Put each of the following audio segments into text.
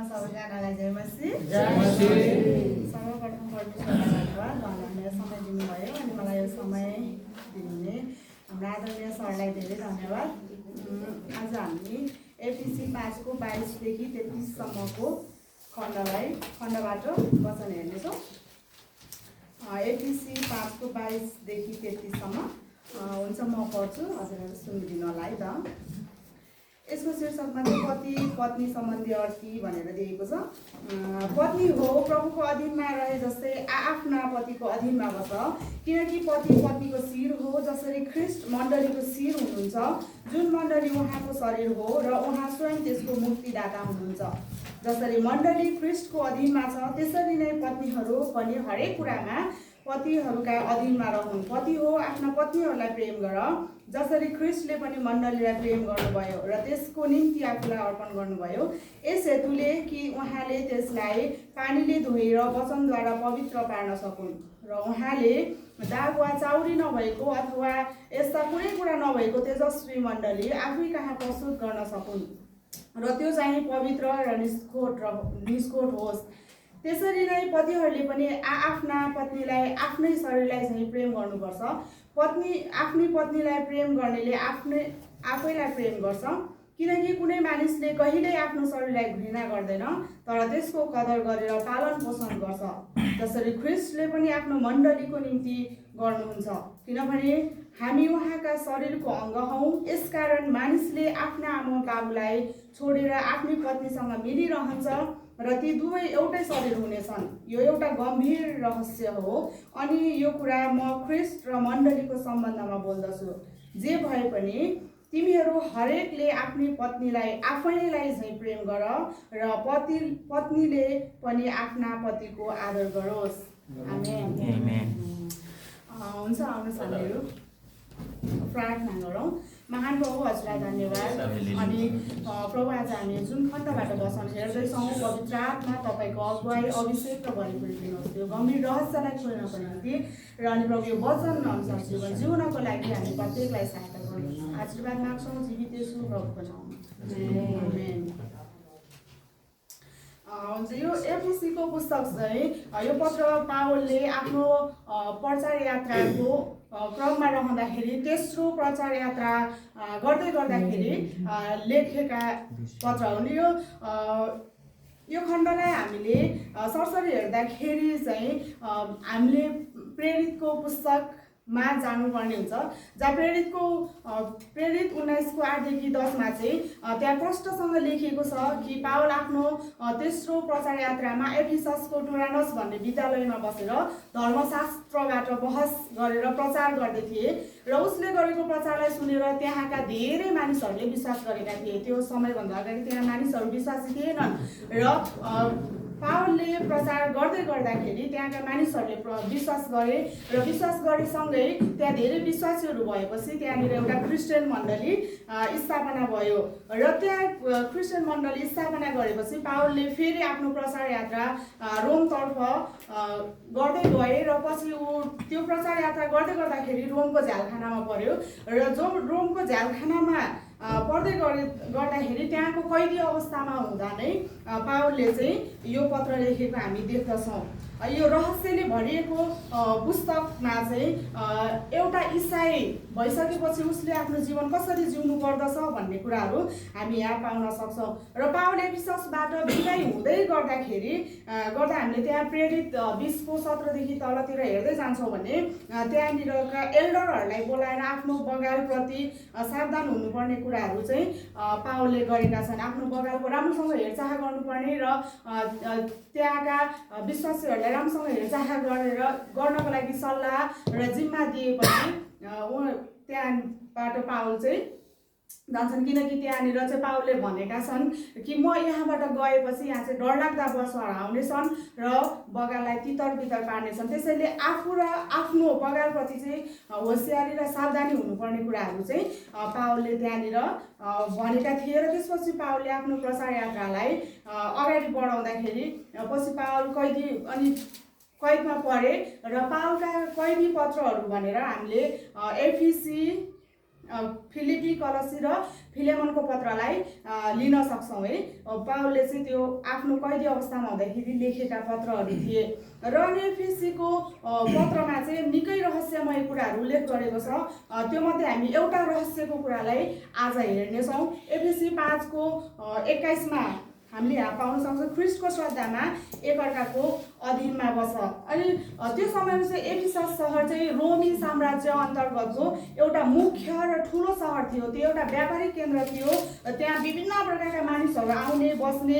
सबैजनालाई जय मसी। सर्वप्रथम परमेश्वरलाई धन्यवाद उहाँले समय दिनुभयो अनि मलाई यो समय दिनुहुने हाम्रो आदरणीय सरलाई धेरै धन्यवाद। आज हामी एफिसी 5 को 22 देखि 33 सम्मको खण्डबाट वचन हेर्नेछौँ। एफिसी 5 को 22 देखि 33 सम्म हुन्छ, म पढ्छु, हजुरहरू सुनिदिनु होला है त। यसको शीर्षकमा चाहिँ पति पत्नी सम्बन्धी अर्थी भनेर दिएको छ। पत्नी हो प्रभुको अधीनमा रहे जस्तै आफ्ना पतिको अधीनमा बस, किनकि पति पत्नीको शिर हो, जसरी ख्रिस्ट मण्डलीको शिर हुनुहुन्छ, जुन मण्डली उहाँको शरीर हो र उहाँ स्वयं त्यसको मुक्तिदाता हुनुहुन्छ। जसरी मण्डली ख्रिस्टको अधीनमा छ, त्यसरी नै पत्नीहरू पनि हरेक कुरामा पतिहरूका अधीनमा रहन्। पति हो आफ्ना पत्नीहरूलाई प्रेम गर, जसरी ख्रिस्टले पनि मण्डलीलाई प्रेम गर्नुभयो र त्यसको निम्ति आफूलाई अर्पण गर्नुभयो, यस हेतुले कि उहाँले त्यसलाई पानीले धोएर वचनद्वारा पवित्र पार्न सकुन् र उहाँले दाग वा चाउरी नभएको अथवा यस्ता कुनै कुरा नभएको तेजस्वी मण्डली आफै कहाँ प्रस्तुत गर्न सकुन् र त्यो चाहिँ पवित्र र निष्कोट होस्। त्यसरी नै पतिहरूले पनि आफ्ना पत्नीलाई आफ्नै शरीरलाई चाहिँ प्रेम गर्नुपर्छ। पत्नी आफ्नी पत्नीलाई प्रेम गर्नेले आफैलाई प्रेम गर्छ, किनकि कुनै मानिसले कहिल्यै आफ्नो शरीरलाई घृणा गर्दैन, तर त्यसको कदर गरेर पालन पोषण गर्छ, जसरी ख्रिस्टले पनि आफ्नो मण्डलीको निम्ति गर्नुहुन्छ, किनभने हामी उहाँका शरीरको अङ्ग हौँ। यसकारण मानिसले आफ्ना आमा बाबुलाई छोडेर आफ्नी पत्नीसँग मिलिरहन्छ र ती दुवै एउटै शरीर हुनेछन्। यो एउटा गम्भीर रहस्य हो अनि यो कुरा म ख्रिस्ट र मण्डलीको सम्बन्धमा बोल्दछु। जे भए पनि तिमीहरू हरेकले आफ्नी पत्नीलाई आफैलाई चाहिँ प्रेम गर र पत्नीले पनि आफ्ना पतिको आदर गरोस्। आमेन। हुन्छ, आउनुहोस् हामीहरू प्रार्थना गरौँ। महान प्रभु, हजुरलाई धन्यवाद। अनि प्रभु, आज हामी जुन खण्डबाट वचन हेर्दैछौँ, पवित्र आत्मा तपाईँको अगुवाई अभिषेक र भरिपूरी दिनुहोस्, त्यो गम्भीर रहस्यलाई खोल्नको निम्ति र अनि प्रभु यो वचन अनुसार जीवन जिउनको लागि हामी प्रत्येकलाई सहायता गर्नुहोस्। आशीर्वाद माग्छौँ जीवित येशू प्रभुको नाममा, आमेन। हुन्छ, यो एफिसीको पुस्तक चाहिँ यो पत्र पावलले आफ्नो प्रचार यात्राको क्रममा रहँदाखेरि, तेस्रो प्रचार यात्रा गर्दै गर्दाखेरि लेखेका पत्र हुन्। यो खण्डलाई हामीले सरसरी हेर्दाखेरि चाहिँ हामीले प्रेरितको पुस्तकमा जानुपर्ने हुन्छ, जहाँ प्रेरित 19 को 8 देखि 10 मा चाहिँ त्यहाँ प्रष्टसँग लेखिएको छ कि पावल आफ्नो तेस्रो प्रचार यात्रामा एफिससको टुरानस भन्ने विद्यालयमा बसेर धर्मशास्त्रबाट बहस गरेर प्रचार गर्दै थिए र उसले गरेको प्रचारलाई सुनेर त्यहाँका धेरै मानिसहरूले विश्वास गरेका थिए। त्यो समयभन्दा अगाडि त्यहाँ मानिसहरू विश्वासी थिएनन् र पावलले प्रचार गर्दै गर्दाखेरि त्यहाँका मानिसहरूले विश्वास गरे र विश्वास गरेसँगै त्यहाँ धेरै विश्वासीहरू भएपछि त्यहाँनिर एउटा क्रिस्चियन मण्डली स्थापना भयो र त्यहाँ क्रिस्चियन मण्डली स्थापना गरेपछि पावलले फेरि आफ्नो प्रचार यात्रा रोमतर्फ गर्दै गए र पछि त्यो प्रचार यात्रा गर्दै गर्दाखेरि रोमको झ्यालखानामा पर्यो र जो रोमको झ्यालखानामा पढ्दै गर्दाखेरि त्यहाँको कैदी अवस्थामा हुँदा नै पावलले चाहिँ यो पत्र लेखेको हामी देख्दछौँ। यो रहस्यले भरिएको पुस्तकमा चाहिँ एउटा इसाई भइसकेपछि उसले आफ्नो जीवन कसरी जिउनु पर्दछ भन्ने कुराहरू हामी यहाँ पाउन सक्छौँ। र पावल एफिससबाट बिदाई हुँदै गर्दाखेरि हामीले त्यहाँ प्रेरित 20 को 17 देखि तलतिर हेर्दै जान्छौँ भने त्यहाँनिरका एल्डरहरूलाई बोलाएर आफ्नो बगालप्रति सावधान हुनुपर्ने कुराहरू चाहिँ पावलले गरेका छन्। आफ्नो बगालको राम्रोसँग हेरचाह गर्नुपर्ने र त्यहाँका विश्वासीहरूलाई राम्रोसँग हेरचाह गर्नको लागि सल्लाह र जिम्मा दिएपछि त्यहाँबाट पावल चाहिँ जान्छन्, किनकि त्यहाँनिर चाहिँ पावलले भनेका छन् कि म यहाँबाट गएपछि यहाँ चाहिँ डरलाग्दा वर्षहरू आउनेछन् र बगाललाई तितर बितर पार्नेछन्। त्यसैले आफू र आफ्नो बगालप्रति चाहिँ होसियारी र सावधानी हुनुपर्ने कुराहरू चाहिँ पावलले त्यहाँनिर भनेका थिए र त्यसपछि पावलले आफ्नो प्रचार यात्रालाई अगाडि बढाउँदाखेरि पछि पावल कैदमा परे र पावलका कैदी पत्रहरू भनेर हामीले एफिसी फिलिपी, कलसी र फिलेमनको पत्रलाई लिन सक्छौँ है। पावलले चाहिँ त्यो आफ्नो कैदी अवस्थामा हुँदाखेरि लेखेका पत्रहरू थिए र अनि एफिसीको पत्रमा चाहिँ निकै रहस्यमय कुराहरू उल्लेख गरेको छ। त्यो मध्ये हामी एउटा रहस्यको कुरालाई आज हेर्नेछौँ। एफिसी 5:21 हामीले यहाँ पाउन सक्छौँ, ख्रिस्टको श्रद्धामा एकअर्काको अधीनमा बस। अनि त्यो समयमा चाहिँ एफिसस सहर चाहिँ रोमी साम्राज्य अन्तर्गतको एउटा मुख्य र ठुलो सहर थियो। त्यो एउटा व्यापारिक केन्द्र थियो। त्यहाँ विभिन्न प्रकारका मानिसहरू आउने बस्ने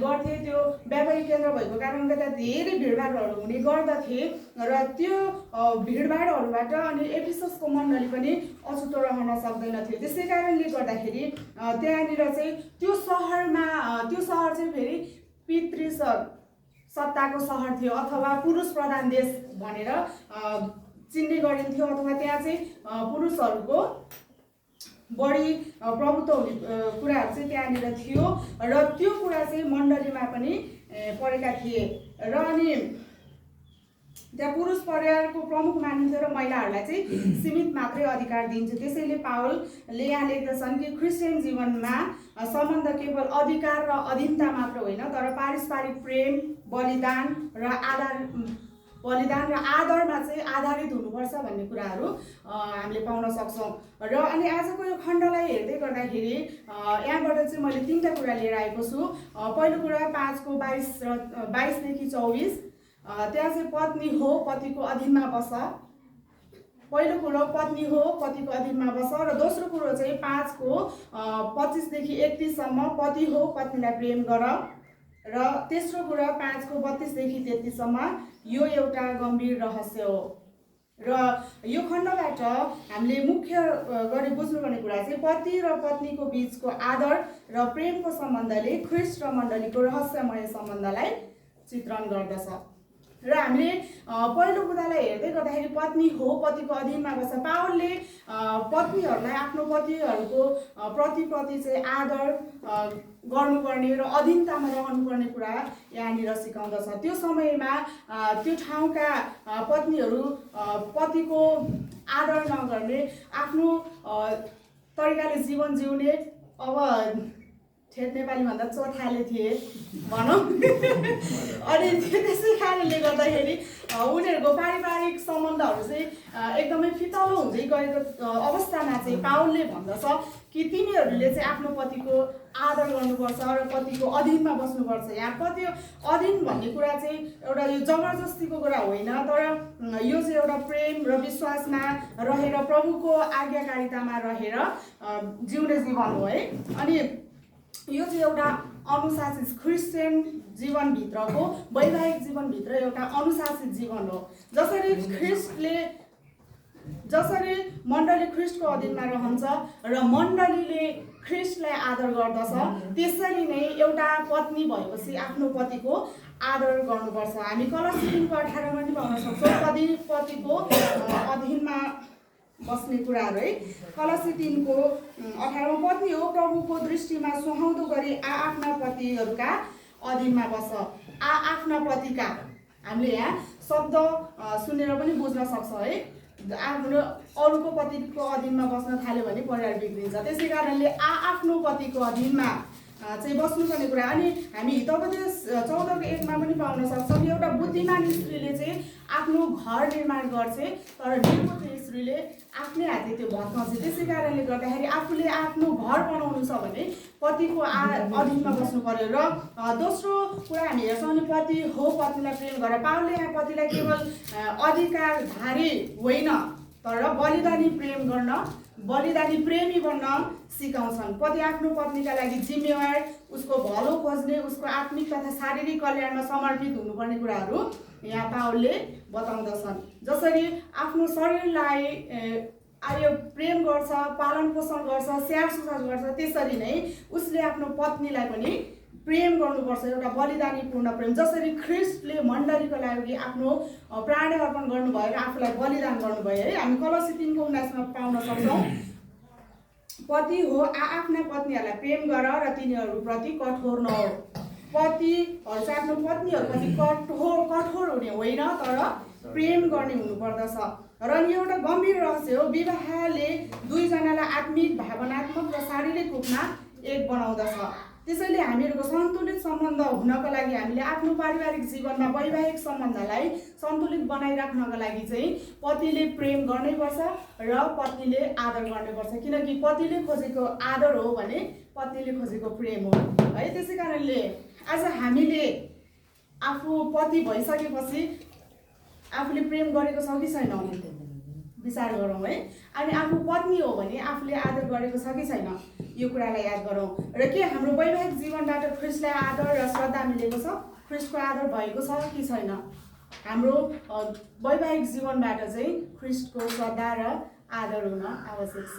गर्थे। त्यो व्यापारिक केन्द्र भएको कारणले त्यहाँ धेरै भिडभाडहरू हुने गर्दथे र त्यो भिडभाडहरूबाट अनि एफिससको मण्डली पनि अछुतो रहन सक्दैन थियो। त्यसै कारणले गर्दाखेरि त्यहाँनिर चाहिँ त्यो सहर चाहिँ फेरि पितृ सत्ताको सहर थियो अथवा पुरुष प्रधान देश भनेर चिन्ने गरिन्थ्यो, अथवा त्यहाँ चाहिँ पुरुषहरूको बढी प्रभुत्व हुने कुराहरू चाहिँ त्यहाँनिर थियो र त्यो कुरा चाहिँ मण्डलीमा पनि परेका थिए। र अनि त्यहाँ पुरुष परिवारको प्रमुख मानिन्थ्यो र महिलाहरूलाई चाहिँ सीमित मात्रै अधिकार दिन्थ्यो। त्यसैले पावलले यहाँ लेख्दछन् कि क्रिस्चियन जीवनमा सम्बन्ध केवल अधिकार र अधीनता मात्र होइन, तर पारस्परिक प्रेम, बलिदान र आदरमा चाहिँ आधारित हुनुपर्छ भन्ने कुराहरू हामीले पाउन सक्छौँ। र अनि आजको यो खण्डलाई हेर्दै गर्दाखेरि यहाँबाट चाहिँ मैले 3टा कुरा लिएर आएको छु। पहिलो कुरा 5:22-देखि 24, त्यहाँ चाहिँ पत्नी हो पतिको अधीनमा बस। पहिलो कुरो पत्नी हो पतिको अधीनमा बस र दोस्रो कुरो चाहिँ 5:25-देखि 31सम्म पति हो पत्नीलाई प्रेम गर र तेस्रो कुरा 5:32-देखि 33सम्म यो एउटा गम्भीर रहस्य हो। र यो खण्डबाट हामीले मुख्य गरी बुझ्नुपर्ने कुरा चाहिँ पति र पत्नीको बीचको आदर र प्रेमको सम्बन्धले ख्रिस्ट र मण्डलीको रहस्यमय सम्बन्धलाई चित्रण गर्दछ। र हामीले पहिलो कुरालाई हेर्दै गर्दाखेरि पत्नी हो पतिको अधीनमा बस्छ। पावलले पत्नीहरूलाई आफ्नो पतिहरूको प्रतिप्रति चाहिँ आदर गर्नुपर्ने र अधीनतामा रहनुपर्ने कुरा यहाँनिर सिकाउँदछ। त्यो समयमा त्यो ठाउँका पत्नीहरू पतिको आदर नगर्ने, आफ्नो तरिकाले जीवन जिउने, अब ठेट नेपाली भन्दा चोथाले थिए भनौँ। अनि त्यसै कारणले गर्दाखेरि उनीहरूको पारिवारिक सम्बन्धहरू चाहिँ एकदमै फितलो हुँदै गएको अवस्थामा चाहिँ पावलले भन्दछ कि तिमीहरूले चाहिँ आफ्नो पतिको आदर गर्नुपर्छ र पतिको अधीनमा बस्नुपर्छ। यहाँ पति अधीन भन्ने कुरा चाहिँ एउटा यो जबरजस्तीको कुरा होइन, तर यो चाहिँ एउटा प्रेम र विश्वासमा रहेर प्रभुको आज्ञाकारितामा रहेर जिउने जीवन हो है। अनि यो चाहिँ एउटा अनुशासित क्रिस्चियन जीवनभित्रको वैवाहिक जीवनभित्र एउटा अनुशासित जीवन हो। जसरी मण्डली ख्रिस्टको अधीनमा रहन्छ र मण्डलीले ख्रिस्टलाई आदर गर्दछ, त्यसरी नै एउटा पत्नी भएपछि आफ्नो पतिको आदर गर्नुपर्छ। हामी कलसी 3:18 पनि पाउन सक्छौँ पतिको अधीनमा बस्ने कुराहरू है। कलसी 3:18 पत्नी हो प्रभुको दृष्टिमा सुहाउँदो गरी आफ्ना पतिहरूका अधीनमा बस। आफ्ना पतिका, हामीले यहाँ शब्द सुनेर पनि बुझ्न सक्छौँ है। आफ्नो अरूको पतिको अधीनमा बस्न थाल्यो भने परिवार बिग्रिन्छ। त्यसै कारणले आफ्नो पतिको अधीनमा चाहिँ बस्नुपर्ने कुरा। अनि हामी हितोपदेश 14:1 पनि पाउन सक्छौँ कि एउटा बुद्धिमान स्त्रीले चाहिँ आफ्नो घर निर्माण गर्छ, तर निर्बुद्ध स्त्रीले आफ्नै हातले त्यो भत्काउँछ। त्यसै कारणले गर्दाखेरि आफूले आफ्नो घर बनाउनु छ भने पतिको अधीनमा बस्नु पर्यो। र दोस्रो कुरा हामी हेर्छौँ भने पति हो पत्नीलाई प्रेम गर। पावलले यहाँ पतिलाई केवल अधिकारधारी होइन, तर बलिदानी प्रेमी बन्न सिकाउँछन्। पति आफ्नो पत्नीका लागि जिम्मेवार, उसको भलो खोज्ने, उसको आत्मिक तथा शारीरिक कल्याणमा समर्पित हुनुपर्ने कुराहरू यहाँ पावलले बताउँदछन्। जसरी आफ्नो शरीरलाई प्रेम गर्छ, पालन पोषण गर्छ, स्याहार सुसार गर्छ, त्यसरी नै उसले आफ्नो पत्नीलाई पनि प्रेम गर्नुपर्छ, एउटा बलिदानीपूर्ण प्रेम। जसरी ख्रिस्टले मण्डलीको लागि आफ्नो प्राण अर्पण गर्नुभयो र आफूलाई बलिदान गर्नुभयो है। हामी कलसी 3:19 पाउन सक्छौँ, पति हो आफ्ना पत्नीहरूलाई प्रेम गर र तिनीहरूप्रति कठोर नहो। पतिहरू चाहिँ आफ्नो पत्नीहरूप्रति कठोर हुने होइन, तर प्रेम गर्ने हुनुपर्दछ। र यो एउटा गम्भीर रहस्य हो। विवाहले दुईजनालाई आत्मिक, भावनात्मक र शारीरिक रूपमा एक बनाउँदछ। त्यसैले हामीहरूको सन्तुलित सम्बन्ध हुनको लागि हामीले आफ्नो पारिवारिक जीवनमा वैवाहिक सम्बन्धलाई सन्तुलित बनाइराख्नको लागि चाहिँ पतिले प्रेम गर्नैपर्छ र पत्नीले आदर गर्नुपर्छ। किनकि पतिले खोजेको आदर हो भने पत्नीले खोजेको प्रेम हो है। त्यसै कारणले आज हामीले आफू पति भइसकेपछि आफूले प्रेम गरेको छ कि छैन विचार गरौँ है। अनि आफू पत्नी हो भने आफूले आदर गरेको छ कि छैन यो कुरालाई याद गरौँ। र के हाम्रो वैवाहिक जीवनबाट ख्रिस्टलाई आदर र श्रद्धा मिलेको छ, ख्रिस्टको आदर भएको छ कि छैन। हाम्रो वैवाहिक जीवनबाट चाहिँ ख्रिस्टको श्रद्धा र आदर हुन आवश्यक छ।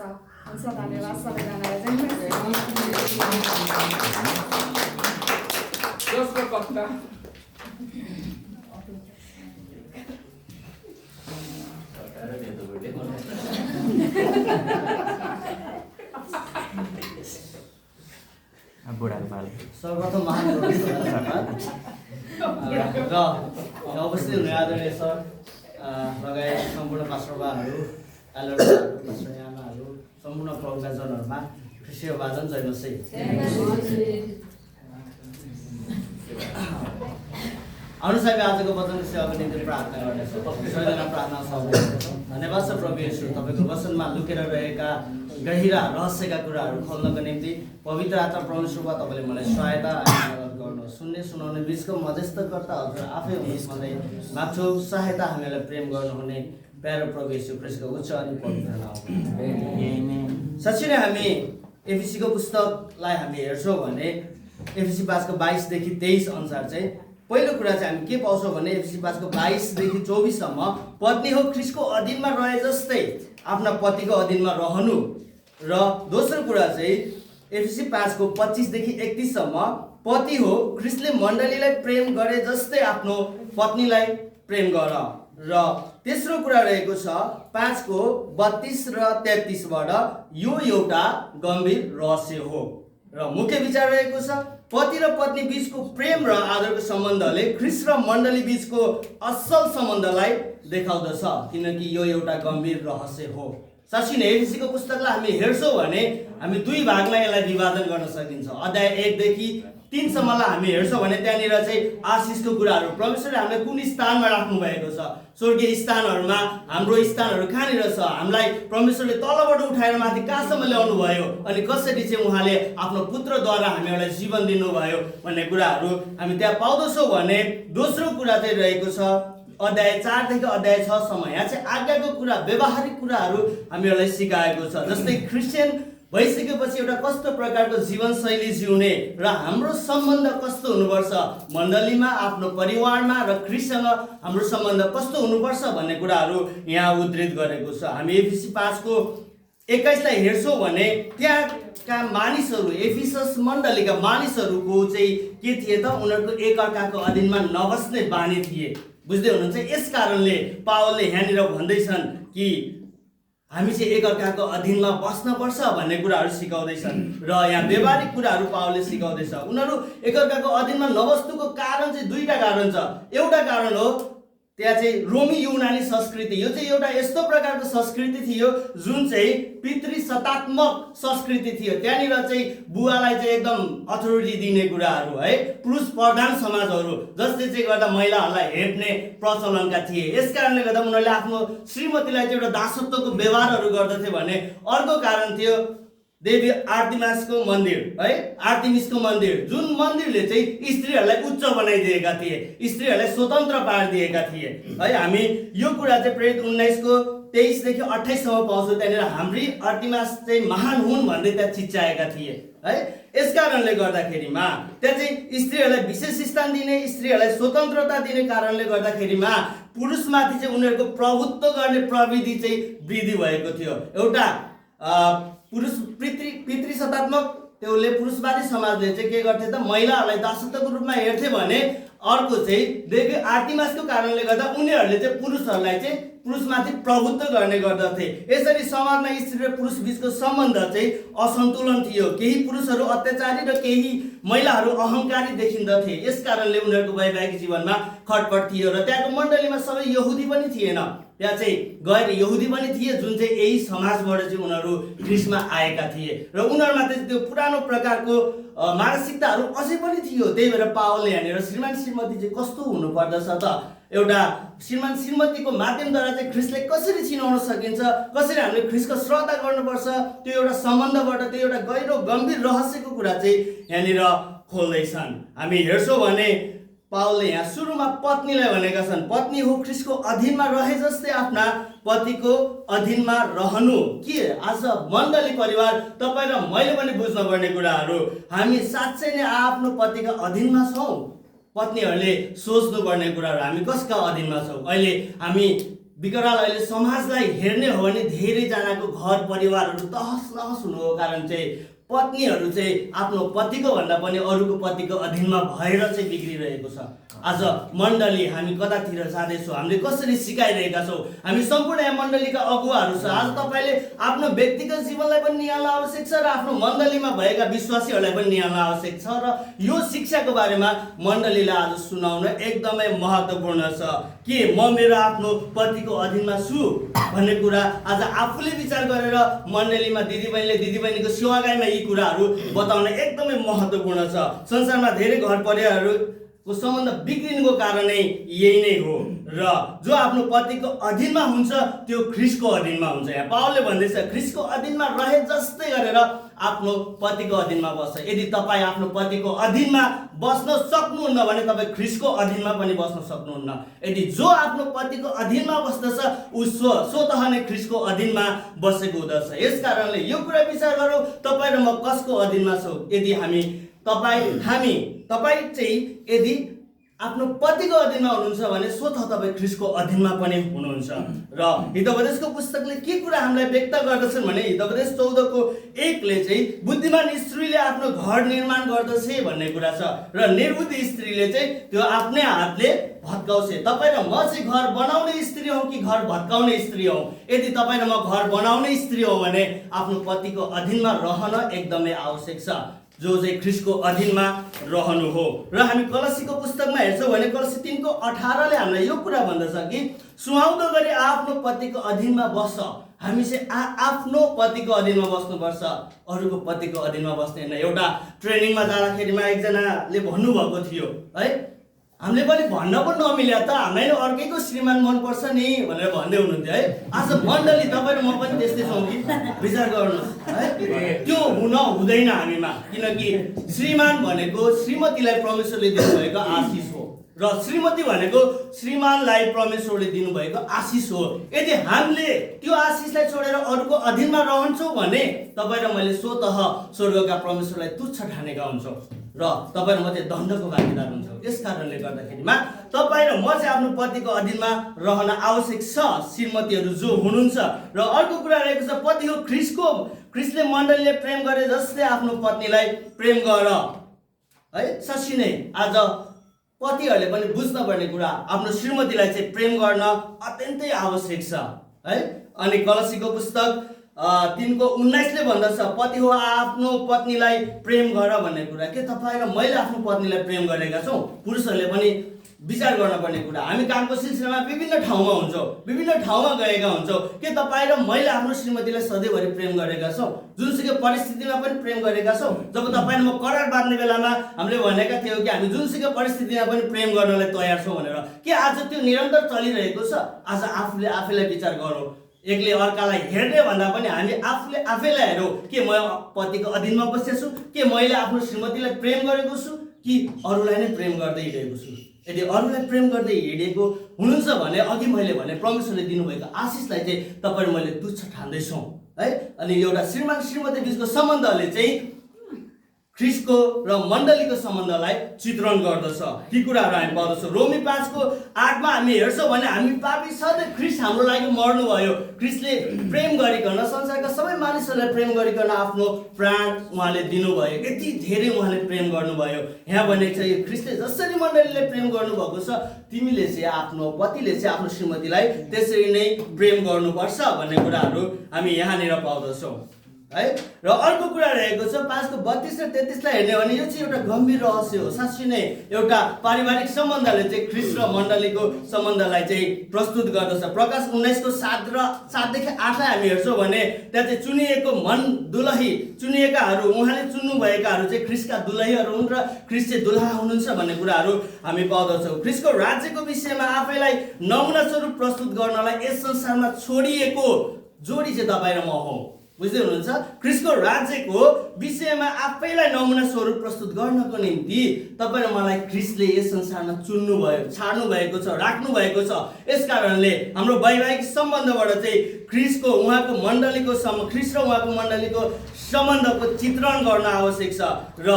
हुन्छ, धन्यवाद सबैजनालाई। सर्वप्रथम महान र उपस्थित हुने आदरणीय सर लगायत सम्पूर्ण पास्टरबाहरू, एल्डरहरू, पास्टरयानाहरू, सम्पूर्ण प्रभुका जनहरूमा ख्रिस्टीय वादन जय मसीह। आउनुहोस् हामी आजको वचनको सेवाको निम्ति प्रार्थना गर्नेछौँ। सबैजना प्रार्थना सबै। धन्यवाद छ प्रभु येशू, तपाईँको वचनमा लुकेर रहेका गहिरा रहस्यका कुराहरू खोल्नको निम्ति पवित्र आत्मा परमेश्वरबाट तपाईँले मलाई सहायता अनि मद्दत गर्नुहोस्। सुन्ने सुनाउने बिचको मध्यस्थकर्ता हजुर आफै हुनुहोस् भन्दै माग्छौँ। सहायता हामीलाई प्रेम गर्नुहुने प्यारो प्रभु येशू ख्रिस्टको उच्च अनि पवित्र नाममा। साँच्चै नै हामी एफिसीको पुस्तकलाई हामी हेर्छौँ भने एफिसी 5को 22 देखि 23 अनुसार चाहिँ पहिलो कुरा चाहिँ हामी के पाउँछौँ भने एफिसी 5को 22 देखि 24 सम्म पत्नी हो ख्रिस्टको अधीनमा रहे जस्तै आफ्ना पतिको अधीनमा रहनु, र दोस्रो कुरा चाहिँ एफिसी 5को 25 देखि 31 सम्म पति हो ख्रिस्टले मण्डलीलाई प्रेम गरे जस्तै आफ्नो पत्नीलाई प्रेम गर, र तेस्रो कुरा रहेको छ 5को 32 र 33 बाट यो एउटा गम्भीर रहस्य हो, र मुख्य विचार रहेको छ पति र पत्नी बीचको प्रेम र आदरको सम्बन्धले ख्रिस्ट र मण्डली बीचको असल सम्बन्धलाई देखाउँदछ, किनकि यो एउटा गम्भीर रहस्य हो। साँच्चै नै एफिसीको पुस्तकलाई हामी हेर्छौँ भने हामी दुई भागमा यसलाई विभाजन गर्न सकिन्छ। अध्याय 1 देखि 3 सम्मलाई हामी हेर्छौँ भने त्यहाँनिर चाहिँ आशिषको कुराहरू परमेश्वरले हामीलाई कुन स्थानमा राख्नु भएको छ, स्वर्गीय स्थानहरूमा हाम्रो स्थानहरू कहाँनिर छ, हामीलाई परमेश्वरले तलबाट उठाएर माथि कहाँसम्म ल्याउनु भयो, अनि कसरी चाहिँ उहाँले आफ्नो पुत्रद्वारा हामीहरूलाई जीवन दिनुभयो भन्ने कुराहरू हामी त्यहाँ पाउँदछौँ भने दोस्रो कुरा चाहिँ रहेको छ अध्याय 4 देखि अध्याय 6 सम्म। यहाँ चाहिँ आज्ञाको कुरा, व्यवहारिक कुराहरू हामीहरूलाई सिकाएको छ, जस्तै क्रिस्चियन भइसकेपछि एउटा कस्तो प्रकारको जीवनशैली जिउने र हाम्रो सम्बन्ध कस्तो हुनुपर्छ मण्डलीमा, आफ्नो परिवारमा र ख्रिस्टसँग हाम्रो सम्बन्ध कस्तो हुनुपर्छ भन्ने कुराहरू यहाँ उद्धृत गरेको छ। हामी एफिसी 5को 21लाई हेर्छौँ भने त्यहाँका मानिसहरू, एफिसस मण्डलीका मानिसहरूको चाहिँ के थिए त, उनीहरूको एकअर्काको अधीनमा नबस्ने बानी थिए। बुझ्दै हुनुहुन्छ? यस कारणले पावलले यहाँनिर भन्दैछन् कि हामी चाहिँ एकअर्काको अधीनमा बस्नुपर्छ भन्ने कुराहरू सिकाउँदैछन्, र यहाँ व्यवहारिक कुराहरू पावलले सिकाउँदैछ। उनीहरू एकअर्काको अधीनमा नबस्नुको कारण चाहिँ दुईटा कारण छ। एउटा कारण हो त्यहाँ चाहिँ रोमी युनानी संस्कृति, यो चाहिँ एउटा यस्तो प्रकारको संस्कृति थियो जुन चाहिँ पितृसत्तात्मक संस्कृति थियो। त्यहाँनिर चाहिँ बुवालाई चाहिँ एकदम अथोरिटी दिने कुराहरू है, पुरुष प्रधान समाजहरू जसले चाहिँ गर्दा महिलाहरूलाई हेप्ने प्रचलनका थिए। यस कारणले गर्दा उनीहरूले आफ्नो श्रीमतीलाई चाहिँ एउटा दासत्वको व्यवहारहरू गर्दथे भने अर्को कारण थियो देवी आर्तिमिसको मन्दिर है, आर्तिमिसको मन्दिर, जुन मन्दिरले चाहिँ स्त्रीहरूलाई उच्च बनाइदिएका थिए, स्त्रीहरूलाई स्वतन्त्र पारिदिएका थिए है। हामी यो कुरा चाहिँ प्रेरित 19को 23 देखि 28 सम्म पाउँछौँ। त्यहाँनिर हाम्री आर्तिमिस चाहिँ महान हुन् भन्दै त्यहाँ चिच्याएका थिए है। यस कारणले गर्दाखेरिमा त्यहाँ चाहिँ स्त्रीहरूलाई विशेष स्थान दिने, स्त्रीहरूलाई स्वतन्त्रता दिने कारणले गर्दाखेरिमा पुरुषमाथि चाहिँ उनीहरूको प्रभुत्व गर्ने प्रविधि चाहिँ वृद्धि भएको थियो। एउटा पुरुष पितृसत्तात्मक त्यसले पुरुषवादी समाजले चाहिँ के गर्थे त, महिलाहरूलाई दासत्वको रूपमा हेर्थे भने अर्को चाहिँ देखि आर्तिमासको कारणले गर्दा उनीहरूले चाहिँ पुरुषहरूलाई चाहिँ पुरुषमाथि प्रभुत्व गर्ने गर्दथे। यसरी समाजमा स्त्री र पुरुष बीचको सम्बन्ध चाहिँ असन्तुलन थियो। केही पुरुषहरू अत्याचारी र केही महिलाहरू अहङ्कारी देखिन्दथे। यस कारणले उनीहरूको वैवाहिक जीवनमा खटपट थियो र त्यहाँको मण्डलीमा सबै यहुदी पनि थिएन, त्यहाँ चाहिँ गैर यहुदी पनि थिए, जुन चाहिँ यही समाजबाट चाहिँ उनीहरू ख्रिस्टमा आएका थिए र उनीहरूमा चाहिँ त्यो पुरानो प्रकारको मानसिकताहरू अझै पनि थियो। त्यही भएर पावलले यहाँनिर श्रीमान श्रीमती चाहिँ कस्तो हुनुपर्दछ त, एउटा श्रीमान श्रीमतीको माध्यमद्वारा चाहिँ ख्रिस्टलाई कसरी चिनाउन सकिन्छ, कसरी हामीले ख्रिस्टको श्रद्धा गर्नुपर्छ, त्यो एउटा सम्बन्धबाट त्यो एउटा गहिरो गम्भीर रहस्यको कुरा चाहिँ यहाँनिर खोल्दैछन्। हामी हेर्छौँ भने पावलले यहाँ सुरुमा पत्नीलाई भनेका छन्, पत्नी हो ख्रिस्टको अधीनमा रहे जस्तै आफ्ना पतिको अधीनमा रहनु। के आज मण्डली परिवार तपाईँ र मैले पनि बुझ्नुपर्ने कुराहरू, हामी साँच्चै नै आफ्नो पतिका अधीनमा छौँ? पत्नीहरूले सोच्नुपर्ने कुराहरू, हामी कसका अधीनमा छौँ? अहिले हामी विकराल अहिले समाजलाई हेर्ने हो भने धेरैजनाको घर परिवारहरू तहस नहस हुनुको कारण चाहिँ पत्नीहरू चाहिँ आफ्नो पतिको भन्दा पनि अरूको पतिको अधीनमा भएर चाहिँ बिग्रिरहेको छ। आज मण्डली हामी कतातिर जाँदैछौँ, हामीले कसरी सिकाइरहेका छौँ? हामी सम्पूर्ण यहाँ मण्डलीका अगुवाहरू छ। आज तपाईँले आफ्नो व्यक्तिगत जीवनलाई पनि निहाल्न आवश्यक छ र आफ्नो मण्डलीमा भएका विश्वासीहरूलाई पनि निहाल्न आवश्यक छ र यो शिक्षाको बारेमा मण्डलीलाई आज सुनाउन एकदमै महत्त्वपूर्ण छ। के म मेरो आफ्नो पतिको अधीनमा छु भन्ने कुरा आज आफूले विचार गरेर मण्डलीमा दिदीबहिनीको सेवागाईमा यी कुराहरू बताउन एकदमै महत्त्वपूर्ण छ। संसारमा धेरै घर परिवारहरूको सम्बन्ध बिग्रिनुको कारण नै यही नै हो र जो आफ्नो पतिको अधीनमा हुन्छ त्यो ख्रिस्टको अधीनमा हुन्छ। यहाँ पावलले भन्दैछ ख्रिस्टको अधीनमा रहे जस्तै गरेर आफ्नो पतिको अधीनमा बस्छ। यदि तपाईँ आफ्नो पतिको अधीनमा बस्न सक्नुहुन्न भने तपाईँ ख्रिस्टको अधीनमा पनि बस्न सक्नुहुन्न। यदि जो आफ्नो पतिको अधीनमा बस्दछ ऊ स्वतः नै ख्रिस्टको अधीनमा बसेको हुँदछ। यस कारणले यो कुरा विचार गरौँ, तपाईँ र म कसको अधीनमा छौँ? यदि तपाईँ चाहिँ यदि आफ्नो पतिको अधीनमा हुनुहुन्छ भने स्वतः तपाईँ ख्रिस्टको अधीनमा पनि हुनुहुन्छ। र हितोपदेशको पुस्तकले के कुरा हामीलाई व्यक्त गर्दछन् भने हितोपदेश 14:1ले चाहिँ बुद्धिमान स्त्रीले आफ्नो घर निर्माण गर्दछ भन्ने कुरा छ र निर्बुद्धि स्त्रीले चाहिँ त्यो आफ्नै हातले भत्काउँछ। तपाईँ र म चाहिँ घर बनाउने स्त्री हौ कि घर भत्काउने स्त्री हौ? यदि तपाईँ र म घर बनाउने स्त्री हौ भने आफ्नो पतिको अधीनमा रहन एकदमै आवश्यक छ, जो चाहिँ ख्रिस्टको अधीनमा रहनु हो। र हामी कलसीको पुस्तकमा हेर्छौँ भने कलसी 3:18ले हामीलाई यो कुरा भन्दछ कि सुहाउँदो गरी आफ्नो पतिको अधीनमा बस्छ। हामी चाहिँ आफ्नो पतिको अधीनमा बस्नुपर्छ, अरूको पतिको अधीनमा बस्ने होइन। एउटा ट्रेनिङमा जाँदाखेरिमा एकजनाले भन्नुभएको थियो है, हामीले पनि भन्न पनि नमिल्या त हामीलाई अर्कैको श्रीमान मनपर्छ नि भनेर भन्दै हुनुहुन्थ्यो है। आज मण्डली तपाईँ र म पनि त्यस्तै छौँ कि? विचार गर्नुहोस् है, त्यो हुँदैन हामीमा। किनकि श्रीमान भनेको श्रीमतीलाई परमेश्वरले दिनुभएको आशिष हो र श्रीमती भनेको श्रीमानलाई परमेश्वरले दिनुभएको आशिष हो। यदि हामीले त्यो आशिषलाई छोडेर अरूको अधीनमा रहन्छौँ भने तपाईँ र मैले स्वतः स्वर्गका परमेश्वरलाई तुच्छ ठानेका हुन्छौँ र तपाईँ र म चाहिँ दण्डको भागीदार हुन्छौँ। यस कारणले गर्दाखेरिमा तपाईँ र म चाहिँ आफ्नो पतिको अधीनमा रहन आवश्यक छ, श्रीमतीहरू जो हुनुहुन्छ। र अर्को कुरा रहेको छ, पति हो ख्रिस्टले मण्डलीले प्रेम गरे जस्तै आफ्नो पत्नीलाई प्रेम गर है। साँच्चै नै आज पतिहरूले पनि बुझ्नुपर्ने कुरा, आफ्नो श्रीमतीलाई चाहिँ प्रेम गर्न अत्यन्तै आवश्यक छ है। अनि कलसीको पुस्तक 3:19ले भन्दछ पति हो आफ्नो पत्नीलाई प्रेम गर भन्ने कुरा। के तपाईँ र मैले आफ्नो पत्नीलाई प्रेम गरेका छौँ? पुरुषहरूले पनि विचार गर्नुपर्ने कुरा। हामी कामको सिलसिलामा विभिन्न ठाउँमा हुन्छौँ, विभिन्न ठाउँमा गएका हुन्छौँ। के तपाईँ र मैले आफ्नो श्रीमतीलाई सधैँभरि प्रेम गरेका छौँ? जुनसुकै परिस्थितिमा पनि प्रेम गरेका छौँ? जब तपाईँ र म करार बाँध्ने बेलामा हामीले भनेका थियौँ कि हामी जुनसुकै परिस्थितिमा पनि प्रेम गर्नलाई तयार छौँ भनेर। के आज त्यो निरन्तर चलिरहेको छ? आज आफूले आफैलाई विचार गरौँ। एकले अर्कालाई हेर्ने भन्दा पनि हामी आफूले आफैलाई हेरौँ, के म पतिको अधीनमा बसेको छु? के मैले आफ्नो श्रीमतीलाई प्रेम गरेको छु कि अरूलाई नै प्रेम गर्दै हिँडेको छु? यदि अरूलाई प्रेम गर्दै हिँडेको हुनुहुन्छ भने अघि मैले भने परमेश्वरले दिनुभएको आशिषलाई चाहिँ तपाईँ मैले तुच्छ ठान्दैछौँ है। अनि एउटा श्रीमान श्रीमती बिचको सम्बन्धले चाहिँ ख्रिस्टको र मण्डलीको सम्बन्धलाई चित्रण गर्दछ। ती कुराहरू हामी पाउँदछौँ। रोमी 5:8 हामी हेर्छौँ भने हामी पापी छँदै ख्रिस्ट हाम्रो लागि मर्नुभयो। ख्रिस्टले प्रेम गरिकन संसारका सबै मानिसहरूलाई प्रेम गरिकन आफ्नो प्राण उहाँले दिनुभयो। यति धेरै उहाँले प्रेम गर्नुभयो। यहाँ भनेको छ यो ख्रिस्टले जसरी मण्डलीले प्रेम गर्नुभएको छ तिमीले चाहिँ आफ्नो पतिले चाहिँ आफ्नो श्रीमतीलाई त्यसरी नै प्रेम गर्नुपर्छ भन्ने कुराहरू हामी यहाँनिर पाउँदछौँ है। र अर्को कुरा रहेको छ 5:32 र 33 लाई हेर्ने भने यो चाहिँ एउटा गम्भीर रहस्य हो। साँच्चै नै एउटा पारिवारिक सम्बन्धले चाहिँ ख्रिस्ट र मण्डलीको सम्बन्धलाई चाहिँ प्रस्तुत गर्दछ। प्रकाश 19:7 देखि 8 लाई हामी हेर्छौँ भने त्यहाँ चाहिँ चुनिएको मन दुलही चुनिएकाहरू उहाँले चुन्नु भएकाहरू चाहिँ ख्रिस्टका दुलहीहरू हुन् र ख्रिस्ट चाहिँ दुलहा हुनुहुन्छ भन्ने कुराहरू हामी पाउँदछौँ। ख्रिस्टको राज्यको विषयमा आफैलाई नमुना स्वरूप प्रस्तुत गर्नलाई यस संसारमा छोडिएको जोडी चाहिँ तपाईँ र म हौ। बुझ्दै हुनुहुन्छ? ख्रिस्टको राज्यको विषयमा आफैलाई नमुना स्वरूप प्रस्तुत गर्नको निम्ति तपाईँ र मलाई ख्रिस्टले यस संसारमा चुन्नु भयो, छाड्नु भएको छ, राख्नु भएको छ। यस कारणले हाम्रो वैवाहिक सम्बन्धबाट चाहिँ ख्रिस्टको उहाँको मण्डलीको ख्रिस्ट र उहाँको मण्डलीको सम्बन्धको चित्रण गर्न आवश्यक छ र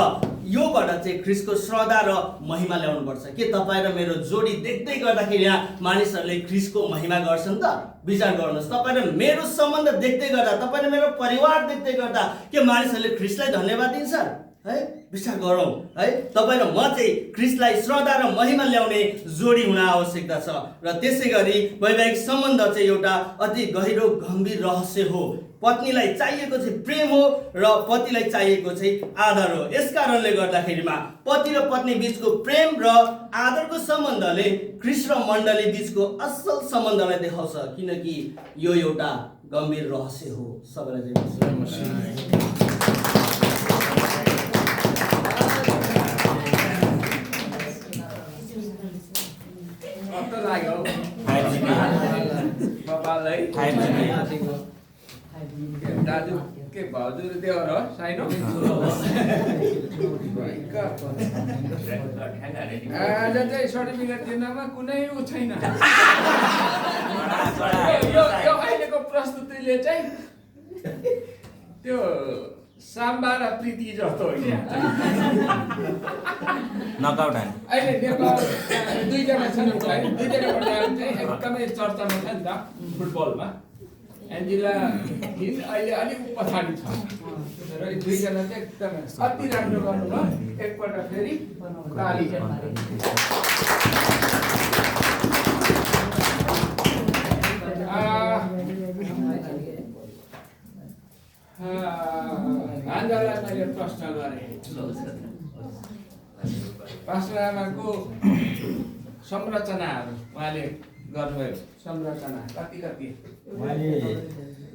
योबाट चाहिँ ख्रिस्टको श्रद्धा र महिमा ल्याउनुपर्छ। के तपाईँ र मेरो जोडी देख्दै गर्दाखेरि यहाँ मानिसहरूले ख्रिस्टको महिमा गर्छन् त? विचार गर्नुहोस्। तपाईँ र मेरो सम्बन्ध देख्दै गर्दा तपाईँ र मेरो परिवार देख्दै गर्दा के मानिसहरूले ख्रिस्टलाई धन्यवाद दिन्छन् है? विचार गरौँ है। तपाईँ र म चाहिँ ख्रिस्टलाई श्रद्धा र महिमा ल्याउने जोडी हुन आवश्यकता छ। र त्यसै गरी वैवाहिक सम्बन्ध चाहिँ एउटा अति गहिरो गम्भीर रहस्य हो। पत्नीलाई चाहिएको चाहिँ प्रेम हो र पतिलाई चाहिएको चाहिँ आदर हो। यस कारणले गर्दाखेरिमा पति र पत्नी बिचको प्रेम र आदरको सम्बन्धले ख्रिस्ट र मण्डली बिचको असल सम्बन्धलाई देखाउँछ, किनकि यो एउटा गम्भीर रहस्य हो। सबैलाई दाजु के भाउजू देवर हो साइनो आज चाहिँ सर्टिफिकेट दिनमा कुनै उ छैन। यो अहिलेको प्रस्तुतिले चाहिँ त्यो साम्बा र प्रीति जस्तो हो कि नकआउट अहिले नेपाल दुईजना छन्, दुईजनाको नाम चाहिँ एकदमै चर्चामा छ नि त फुटबलमा। एन्जिला हिल अहिले अलिक पछाडि छ र दुईजना चाहिँ एकदमै अति राम्रो गर्नुभयो। एकपल्ट फेरि ताली भान्जालाई मैले प्रश्न गरेँ पास्टर आमाको संरचनाहरू उहाँले गर्नुभयो। संरचना कति कति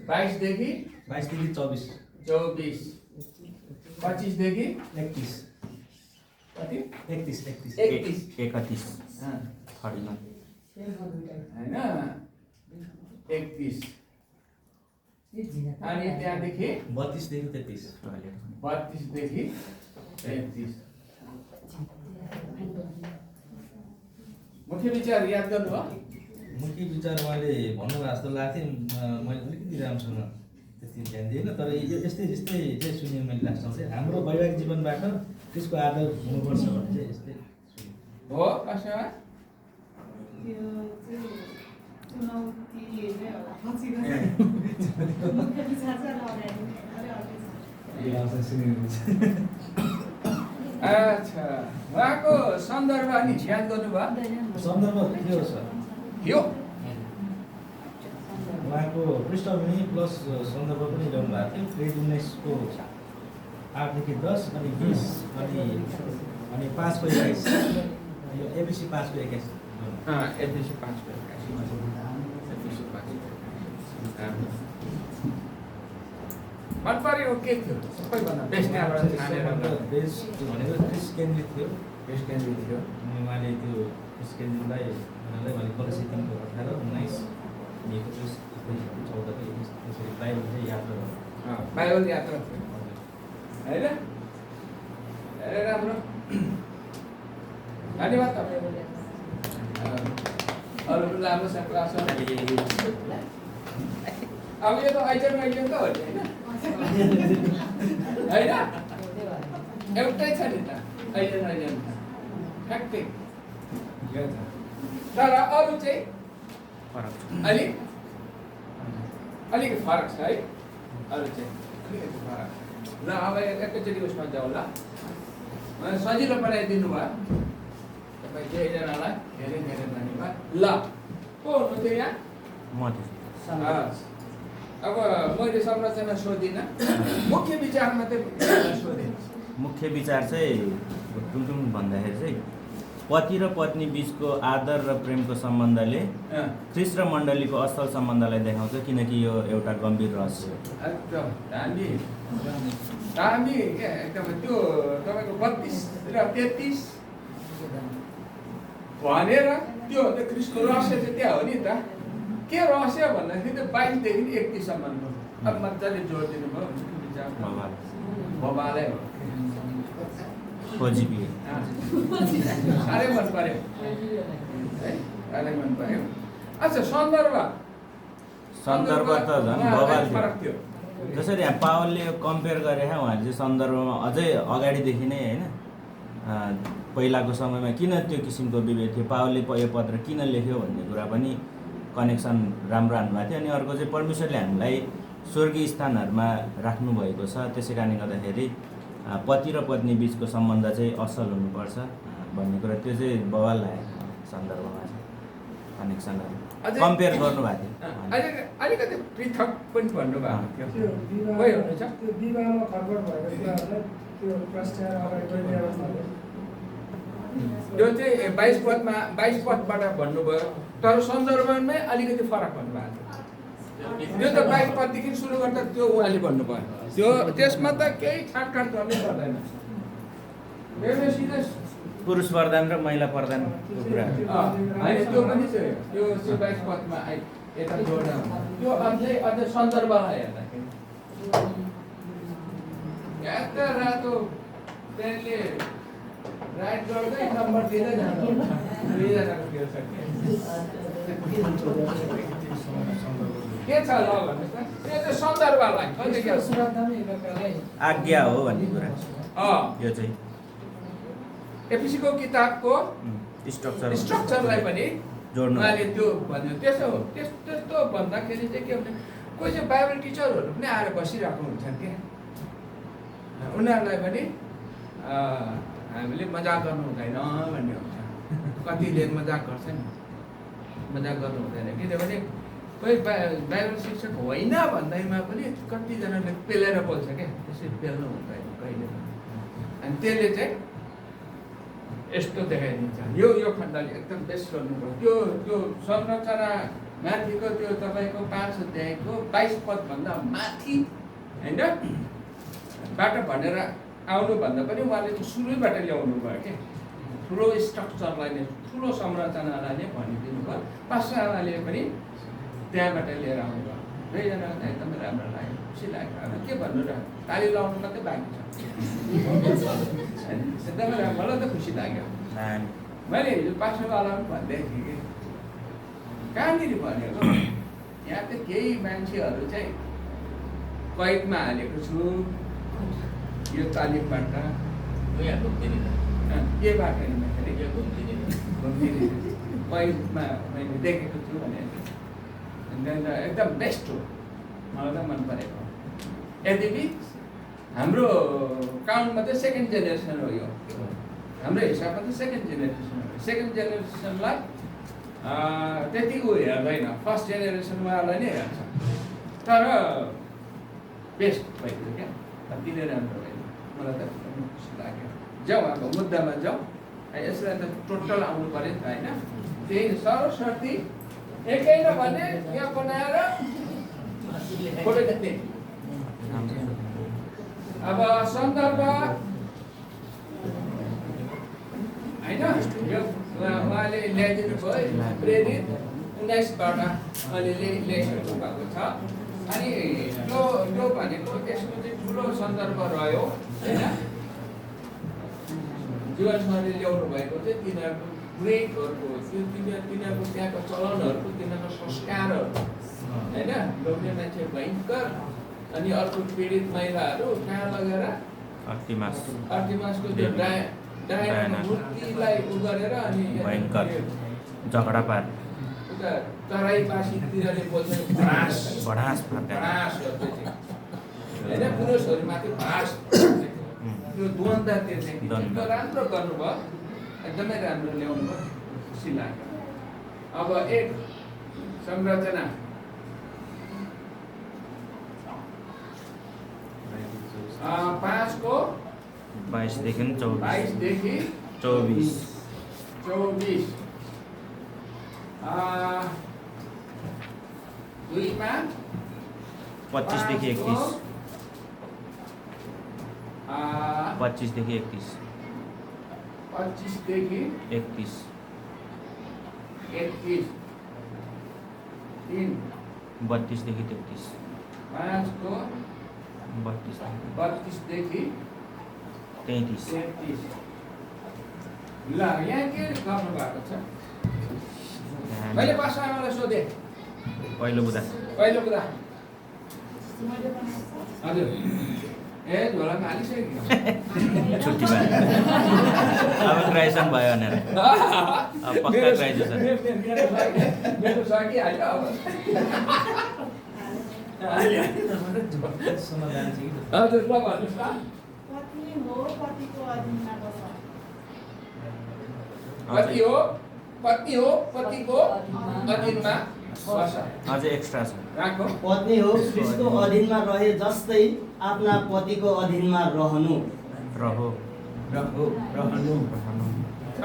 22 देखि 24 25 देखि 31 कति 31 होइन 31 अनि त्यहाँदेखि 32 देखि 33 32 देखि 33 मुख्य विचार याद गर्नुभयो? मुख्य विचार उहाँले भन्नुभयो जस्तो लाग्थ्यो। मैले अलिकति राम्रोसँग त्यति ध्यान दिएन, तर यस्तै चाहिँ सुनेँ मैले लास्टमा चाहिँ हाम्रो वैवाहिक जीवनबाट त्यसको आदर हुनुपर्छ भन्ने चाहिँ यस्तै हो। कसमा अच्छा उहाँको सन्दर्भ अनि याद गर्नुभयो? सन्दर्भ के हो सर? यो उहाँको पृष्ठभूमि प्लस सन्दर्भ पनि ल्याउनु भएको थियो। पेज 19 को 8 देखि 10 अनि 20 अनि 5 को 21 यो एबिसी 5 को 21 एबिसी 5 को 21 मन पर्यो के थियो सबैभन्दा बेस्ट यहाँबाट छानेर बेस्ट भनेको क्रिस केन्द्रित थियो। बेस्ट केन्द्रित थियो अनि उहाँले त्यो क्रिस केन्द्रितलाई भने कलेज 3 को 18 19 अनि 14 को 21 त्यसरी बाइबल चाहिँ यात्रा गर्नु। बाइबल यात्रा थियो हैन? धेरै राम्रो धन्यवाद तपाईलाई। अरू राम्रो छ क्लास अब यो त आइजन त हो नि हैन? हैन एउटै छ नि त अहिले नयाँ ठ्याक्कै यो छ तर अरू चाहिँ अलिक फरक छ है अरू चाहिँ अलिकति फरक छ ल अब एकैचोटि उसमा जाउँ ल सजिलो बनाइदिनु भयो तपाईँ धेरैजनालाई धेरै धेरै धन्यवाद ल को हुनुहुन्थ्यो यहाँ अब मैले संरचना सोधिनँ मुख्य विचार मात्रै सोधेँ मुख्य विचार चाहिँ टुङटुङ भन्दाखेरि चाहिँ पति र पत्नी बिचको आदर र प्रेमको सम्बन्धले ख्रिस्ट र मण्डलीको असल सम्बन्धलाई देखाउँछ किनकि यो एउटा गम्भीर रहस्य हो। एकदम दामी क्या एकदम त्यो तपाईँको 32 र 33 भनेर त्यो ख्रिस्टको रहस्य चाहिँ त्यहाँ हो नि त के रहस्य भन्दाखेरि त्यो 22 देखि 31 सम्मको अब मजाले जोड दिनुभयो बबालै हो खोजिबी साह्रै मन पर्यो है साह्रै मन पर्यो अच्छा सन्दर्भ त झन् बबाल फरक थियो जसरी यहाँ पावलले यो कम्पेयर गरे उहाँले चाहिँ सन्दर्भमा अझै अगाडिदेखि नै होइन पहिलाको समयमा किन त्यो किसिमको विभेद थियो पावलले यो पत्र किन लेख्यो भन्ने कुरा पनि कनेक्सन राम्रो हान्नुभएको थियो अनि अर्को चाहिँ परमेश्वरले हामीलाई स्वर्गीय स्थानहरूमा राख्नुभएको छ त्यसै कारणले गर्दाखेरि पति र पत्नी बिचको सम्बन्ध चाहिँ असल हुनुपर्छ भन्ने कुरा त्यो चाहिँ बवाल लागेको सन्दर्भमा चाहिँ कनेक्सनहरू कम्पेयर गर्नुभएको थियो अलिकति पृथक पनि भन्नुभएको थियो कोही हुनुहुन्छ त्यो विवाहमा खडबड भएको कुराहरूलाई त्यो प्रश्न त्यो चाहिँ 22 पदमा 22 पदबाट भन्नुभयो तर सन्दर्भमै अलिकति फरक भन्नुभएको थियो त्यो त 22 पददेखि सुरु गर्दा त्यो उहाँले भन्नुभयो त्यो त्यसमा त केही छाटकाट गर्नै पर्दैन मेरो सिधै पुरुष वरदान र महिला प्रदानको कुरा होइन त्यो पनि छ त्यो 22 पदमा यता जोड्दा त्यो अझै सन्दर्भलाई हेर्दाखेरि यता रातो पेनले राइट गर्दै नम्बर दिँदै जानु दुईजनाको खेल छ के छ ल भन्नुहोस् त त्यो चाहिँ सन्दर्भलाई आज्ञा हो भन्ने कुरा यो चाहिँ एफिसीको किताबको स्ट्रक्चरलाई पनि जोड्नु उहाँले त्यो भन्यो त्यसो हो त्यस्तो भन्दाखेरि चाहिँ के भने कोही चाहिँ बाइबल टिचरहरू पनि आएर बसिरहेको हुन्छ क्या उनीहरूलाई पनि हामीले मजाक गर्नु हुँदैन भन्ने हुन्छ कतिले मजाक गर्छ नि मजाक गर्नु हुँदैन किनभने कोही बाइबल शिक्षक होइन भन्दैमा पनि कतिजनाले पेलेर बोल्छ क्या त्यसरी पेल्नु हुँदैन कहिले अनि त्यसले चाहिँ यस्तो देखाइदिन्छ यो खण्डले एकदम बेस्ट गर्नुभयो त्यो संरचना माथिको त्यो तपाईँको 5 अध्यायको 22 पदभन्दा माथि होइन बाट भनेर आउनुभन्दा पनि उहाँले त्यो सुरुबाट ल्याउनु भयो क्या ठुलो स्ट्रक्चरलाई नै ठुलो संरचनालाई नै भनिदिनु भयो पास्टरले पनि त्यहाँबाट लिएर आउनुभयो दुईजना एकदमै राम्रो लाग्यो खुसी लाग्यो अब के भन्नु र ताली लाउनु मात्रै बाँकी छ एकदमै राम्रो मलाई त खुसी लाग्यो मैले हिजो पास्टरवाला पनि भन्दै थिएँ कि कहाँनिर भनेको यहाँ त केही मान्छेहरू चाहिँ कैदमा हालेको छु यो तालिमबाट के बाटो कैदमा मैले देखेको छु भने एकदम बेस्ट हो मलाई त मन परेको यद्यपि हाम्रो काउन्टमा चाहिँ सेकेन्ड जेनेरेसन हो यो हाम्रो हिसाबमा चाहिँ सेकेन्ड जेनेरेसन हो सेकेन्ड जेनेरेसनलाई त्यति ऊ हेर्दैन फर्स्ट जेनेरेसनवालाई नै हेर्छ तर बेस्ट भइदियो क्या अति नै राम्रो भयो मलाई त खुसी लाग्यो जाउँ अब मुद्दामा जाउँ यसलाई त टोटल आउनु पऱ्यो नि त होइन त्यही सरस्वती एकै नभने यहाँ बनाएर फोटो देख्ने अब सन्दर्भ होइन यो उहाँले ल्याइदिनु भयो प्रेरित 19बाट अलिअलि लेखिनु भएको छ अनि त्यो भनेको त्यसको चाहिँ ठुलो सन्दर्भ रह्यो होइन जीवनशैली ल्याउनु भएको चाहिँ तिनीहरूको ग्रेटहरूको तिनीहरूको त्यहाँको चलनहरूको तिनीहरूको संस्कारहरू होइन लोग्ने मान्छे भयङ्कर अनि अर्को पीडित महिलाहरू कहाँ लगेर अर्टिमासको त्यो डायना मूर्तिलाई उ गरेर अनि भयङ्कर झगडा पार उता तराईवासीतिरले बोल्छ भ्रास भडास फर्काएर भ्रास गर्दै थियो होइन पुरुषहरूमाथि भ्रास त्यो द्वन्द त्यो चाहिँ त्यो राम्रो गर्नुभयो एकदमै राम्रो ल्याउनु भयो खुसी लाग्यो अब एक संरचना 5 को 22 देखि 24 22 देखि 24 24 2 मा 25 देखि 31 25 देखि 31 25 देखि 31 31 3 32 देखि 33 5 को 32 देखि 33 ल यहाँ के गर्नु भएको छ मैले पासामालाई सोधेँ पहिलो बुधा हजुर ए झोलामा हालिसक्यो छुट्टी भयो अब ग्रेजुएसन भयो भनेर अब पक्का ग्रेजुएसन मेरो सकिहाल्यो अब हजुर ल भन्नुहोस् त पत्नी हो पतिको अधीनमा बस्छ पत्नी हो पतिको अधीनमा बस्छ अझै एक्स्ट्रा छ राखो पत्नी हो ख्रिस्टको अधीनमा रहे जस्तै आफ्ना पतिको अधीनमा रहनु रहो रहनु छ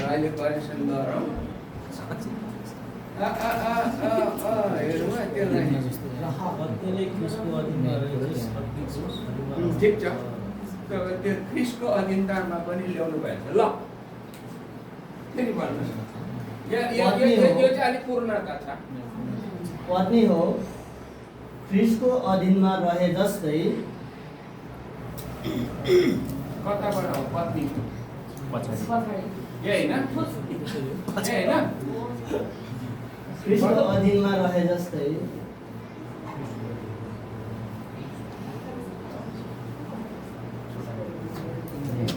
अहिले करेक्सन गरौँ हेरौँ त्यसलाई पत्नीले ख्रिस्टको अधीनमा रहेछ पत्नीको अधीनमा ठिक छ त्यो ख्रिस्टको अधीनतामा पनि ल्याउनु भएको छ ल फेरि भन्नुहोस् यो चाहिँ अलिक पूर्णता छ पत्नी हो ख्रिस्टको अधीनमा रहे जस्तै कताबाट हो पत्नी पछाडि ए होइन ख्रिस्टको अधीनमा रहे जस्तै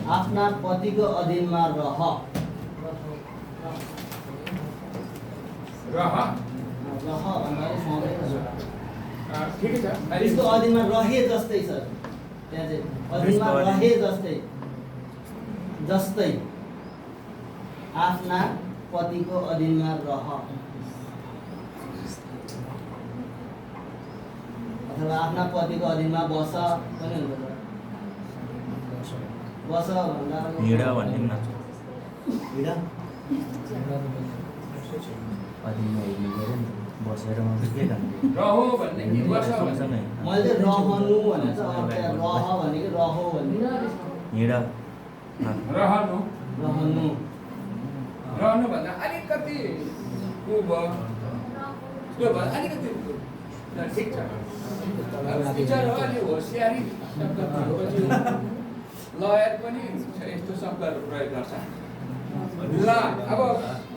आफ्ना पतिको अधीनमा रह भन्दा ठिकै छ ख्रिस्टको अधीनमा रहे जस्तै छ त्यहाँ चाहिँ अधीनमा रहे जस्तै आफ्ना पतिको अधीनमा रह अथवा आफ्ना पतिको अधीनमा बस पनि हुन्छ बस भन्दा हिँड भन्ने न हिँड अधीनमा हेर्नु गऱ्यो नि बसेर मात्रै के गर्ने रहो भन्ने कि बस भन्ने सँगसँगै मैले चाहिँ रहनु भनेको छ अब त्यहाँ रह भनेको रहो भन्ने हिँड रहनु भन्दा अलिकति उ भयो त्यो भन्दा अलिकति ठिक छ विचार हो अलि होसियारी शब्द प्रयोगपछि लयर पनि यस्तो शब्दहरू प्रयोग गर्छ ल अब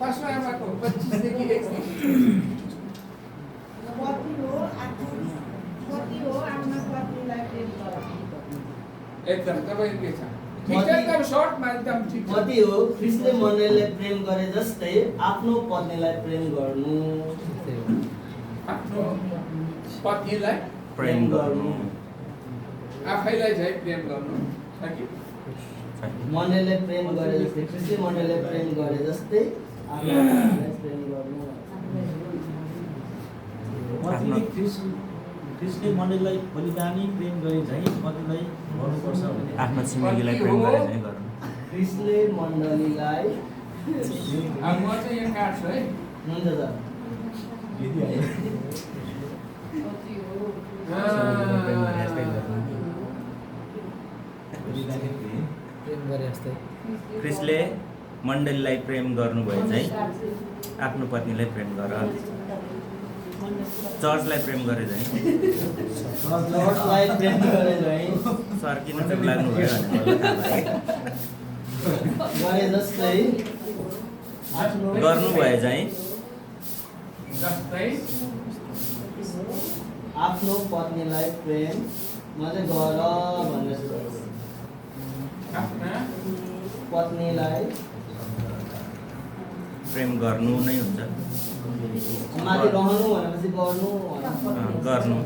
पाँचमा आमाको 25 देखि 31 पति हो आफ्ना पत्नीलाई प्रेम गर एकदम तपाईको के छ ठिक छ एकदम सर्टमा एकदम ठिक छ पति हो ख्रिस्टले मण्डलीलाई प्रेम गरे जस्तै आफ्नो पत्नीलाई प्रेम गर्नु आफ्नो पत्नीलाई प्रेम गर्नु आफैलाई चाहिँ प्रेम गर्नु छ कि मण्डलीलाई प्रेम गरे जस्तै ख्रिस्टले मण्डलीलाई प्रेम गरे जस्तै आफ्नो पत्नीलाई प्रेम गर्नु पत्नीले ख्रिस्टले मण्डलीलाई बलिदानी प्रेम गरे झैँ पतिलाई गर्नुपर्छ भने आफ्नो छिमेकीलाई प्रेम गरे चाहिँ गर्नु ख्रिस्टले मण्डलीलाई अब म चाहिँ यहाँ काट्छु है हुन्छ सर ख्रिस्टले मण्डलीलाई प्रेम गर्नुभयो चाहिँ आफ्नो पत्नीलाई प्रेम गर चर्चलाई प्रेम गरे चाहिँ लर्डलाई प्रेम गरे झैँ सर किन चुप लाग्नुभयो गरे जस्तै आफ्नो गर्नुभयो चाहिँ जस्तै आफ्नो पत्नीलाई प्रेम मात्रै गर भन्ने आफ्ना पत्नीलाई प्रेम गर्नु नै हुन्छ। माथि रहनु भनेपछि गर्नु गर्नु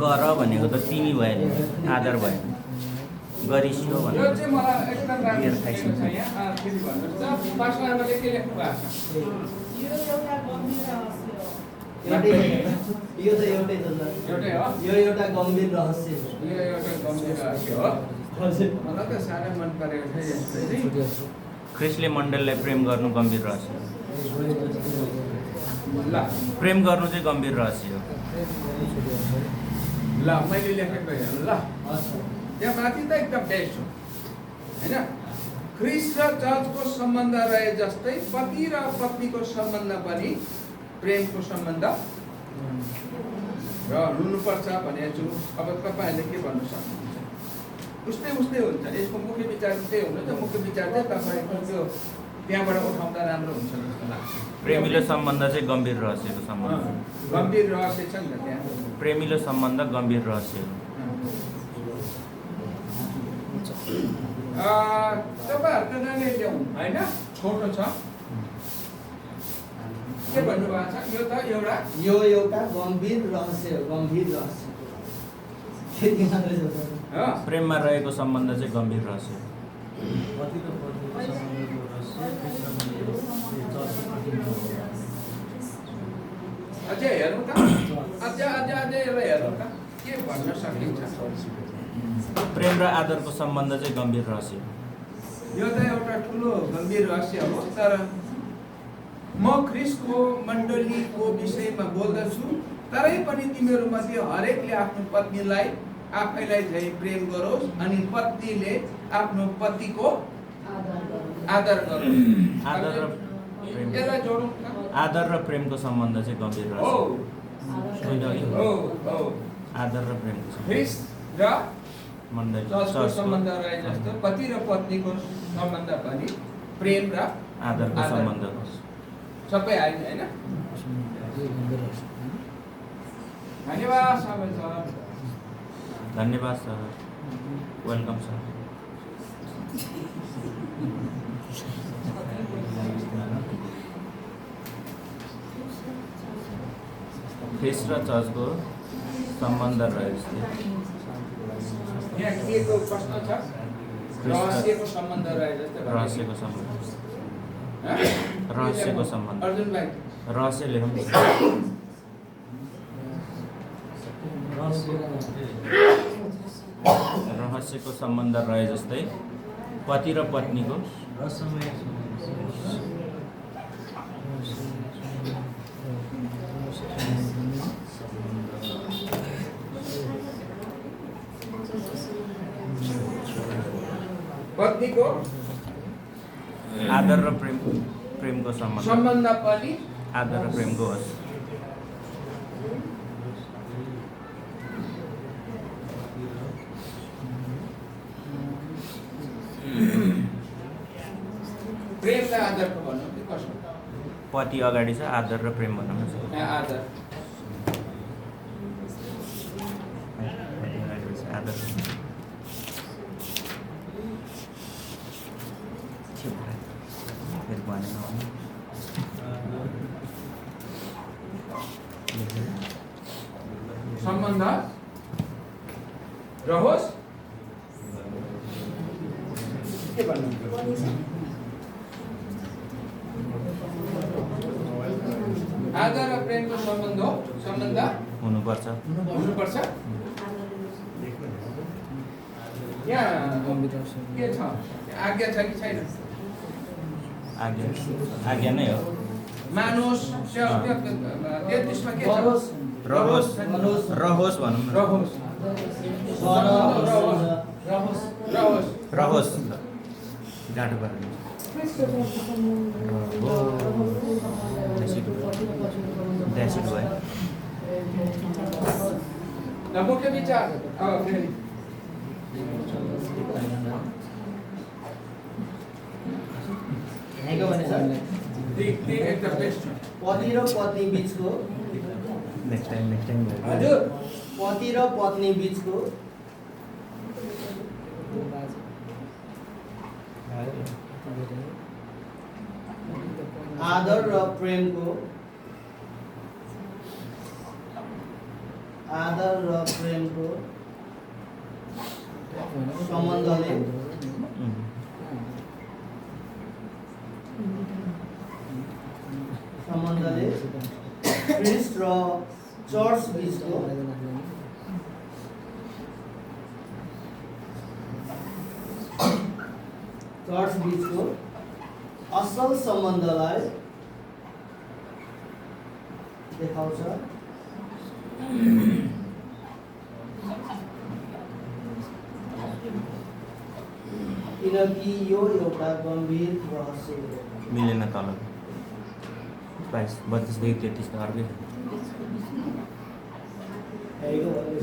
गर भनेको त तिमी भयो नि, आदर भयो। गरिसियो यो भनेको चाहिँ मलाई एकदम राम्रो लागेको छ यहाँ फेरि भन्नुहोस् त पास्टरले के लेख्नु भएको छ यो एउटा गम्भीर रहस्य हो। यो त एउटै छ सर। एउटै हो यो एउटा गम्भीर रहस्य हो। यो एउटा गम्भीर रहस्य हो मलाई त साह्रै मन परेको छ यस्तो चाहिँ ख्रिस्टले मण्डललाई प्रेम गर्नु गम्भीर रहस्य हो। ल प्रेम गर्नु चाहिँ गम्भीर रहस्य हो। ल मैले लेखेको हेर्नु ल त्यहाँ माथि त एकदम बेस्ट हो होइन ख्रिस्ट र चर्चको सम्बन्ध रहे जस्तै पति र पत्नीको सम्बन्ध पनि प्रेमको सम्बन्ध र हुनुपर्छ भनेको छु। अब तपाईँहरूले के भन्नु सक्नुहुन्छ उस्तै हुन्छ यसको मुख्य विचार त्यही हुन्छ मुख्य विचार चाहिँ तपाईँको त्यो त्यहाँबाट उठाउँदा राम्रो हुन्छ जस्तो लाग्छ। प्रेमिलो सम्बन्ध चाहिँ गम्भीर रहस्यको सम्बन्ध। गम्भीर रहस्य छ नि त त्यहाँ प्रेमिलो सम्बन्ध गम्भीर रहस्य हो। तपाईँहरूको नानी ल्याउँ होइन छोटो छ के भन्नुभएको छ यो त एउटा यो एउटा गम्भीर रहस्य हो। गम्भीर रहस्य त्यति मात्रै छ सर। हो प्रेममा रहेको सम्बन्ध चाहिँ गम्भीर रहस्य हो। पति र पत्नीको सम्बन्धको रहस्य अझै हेरौँ त अझै यसलाई हेरौँ त के भन्न सकिन्छ प्रेम र आदरको सम्बन्ध चाहिँ गम्भीर रहस्य हो। यो त एउटा ठुलो गम्भीर रहस्य हो तर म ख्रिस्टको मण्डलीको विषयमा बोल्दछु तरै पनि तिमीहरूमध्ये हरेकले आफ्नो पत्नीलाई आफैलाई झै प्रेम गरोस् अनि पत्नीले आफ्नो पतिको आदर गरोस्। आदर र प्रेम यसलाई जोडौँ न आदर र प्रेमको सम्बन्ध चाहिँ गम्भीर रहस्य हो हो। हो हो आदर र प्रेमको सम्बन्ध ख्रिस्ट र मण्डली चर्चको सम्बन्ध रहे जस्तो पति र पत्नीको सम्बन्ध पनि प्रेम र आदरको सम्बन्ध हो। सबै आयो होइन धन्यवाद सबै सर धन्यवाद सर वेलकम सर। ख्रिस्ट र चर्चको सम्बन्ध रहेछ। यहाँ के को प्रश्न छ रहस्यको सम्बन्ध रहे जस्तै रहस्यको सम्बन्ध रहस्यको सम्बन्ध अर्जुन भाइ रहस्य लेखौँ। रहस्यको सम्बन्ध रहे जस्तै पति र पत्नीको पत्नीको आदर र प्रेमको सम्बन्ध सम्बन्ध पनि आदर र प्रेमको होस्। प्रेमलाई आदरको भन्नु कि कसो पति अगाडि छ आदर र प्रेम भनौँ न। यहाँ आदर आदर फेरि भनेन सम्बन्ध रहोस् के भन्नु आदर र प्रेमको सम्बन्ध हुनुपर्छ। हुनुपर्छ। यहाँ के छ आज्ञा छ कि छैन आज्ञा नै हो। मानुस 33मा के छ रहोस् रहोस् भनौँ न। रहोस् रहोस् रहोस् गाँठो पारेर ड्यासिड भयो। ल मुख्य विचार फेरि यहाँको भने सर एकदम बेस्ट पति र पत्नी बिचको नेक्स्ट टाइम हजुर पति र पत्नी बिचको आदर र प्रेमको सम्बन्धले ख्रिस्ट र चर्च बीचको असल सम्बन्धलाई देखाउँछ। किनकि यो एउटा गम्भीर रहस्य हो। मिलेन तल 22 देखि 33 त अर्कै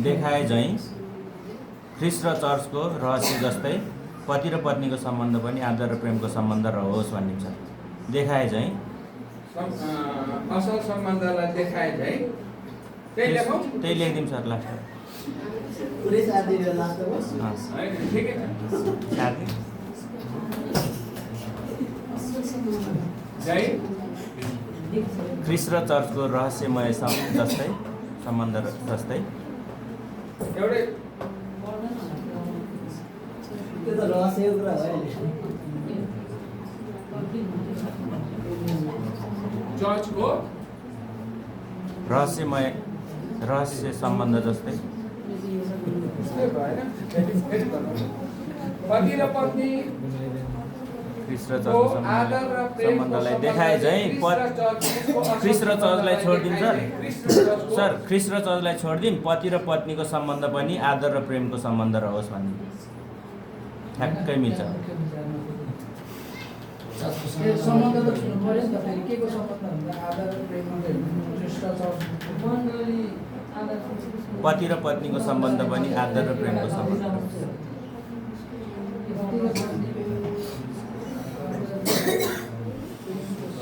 देखाए झैँ ख्रिस्ट र चर्चको रहस्य जस्तै पति र पत्नीको सम्बन्ध पनि आदर र प्रेमको सम्बन्ध रहोस् भन्ने छ। देखाए झैँ असल सम्बन्धलाई देखाए झैँ त्यही लेखिदिउँ सर लास्टमा। पुरै साथ दिएर लास्टमा होइन ठिकै छ झैँ ख्रिस्ट र चर्चको रहस्यमय सम्बन्ध जस्तै एउटै त्यो त रहस्य कुरा भयो नि। चर्चको रहस्य सम्बन्ध जस्तै पति र पत्नी ख्रिस्ट र चर्चको सम्बन्धलाई देखाए झैँ ख्रिस्ट र चर्चलाई छोडिदिन्छ सर। ख्रिस्ट र चर्चलाई छोडिदिउँ, पति र पत्नीको सम्बन्ध पनि आदर र प्रेमको सम्बन्ध रहोस् भन्ने ठ्याक्कै मिल्छ। सम्बन्ध त छुनु पर्यो नि त, फेरि के को सम्बन्ध भन्दा आदर र प्रेम पति र पत्नीको सम्बन्ध पनि आदर र प्रेमको सम्बन्ध।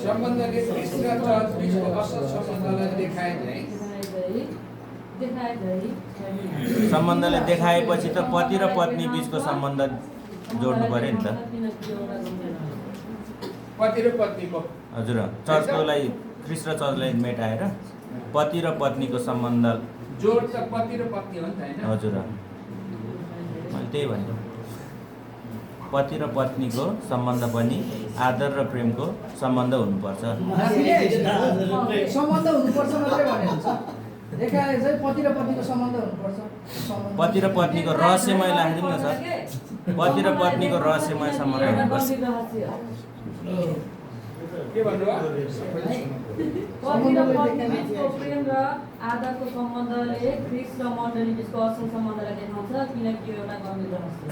सम्बन्धले ख्रिस्ट र चर्च बीचको असल सम्बन्धलाई देखाए झैँ सम्बन्धले देखाएपछि त पति र पत्नी बीचको सम्बन्ध जोड्नु पर्यो नि त। पति र पत्नीको हजुर, चर्चकोलाई ख्रिस्ट र चर्चलाई मेटाएर पति र पत्नीको सम्बन्ध जोड त पति र पत्नी हो नि त हैन? हजुर, मैले त्यही भने पति र पत्नीको सम्बन्ध पनि आदर र प्रेमको सम्बन्ध हुनुपर्छ। सम्बन्ध हुनुपर्छ मात्रै भनेको छ। देखाए चाहिँ पति र पत्नीको सम्बन्ध हुनुपर्छ। पति र पत्नीको रहस्यमय राखिदिउँ न सर। पति र पत्नीको रहस्यमय सम्बन्ध हुनुपर्छ। के भन्नुभयो? पति र पत्नी बीचको प्रेम र आदरको सम्बन्धले ख्रिस्ट र मण्डली बीचको असल सम्बन्धलाई देखाउँछ, किनकि यो एउटा गम्भीर रहस्य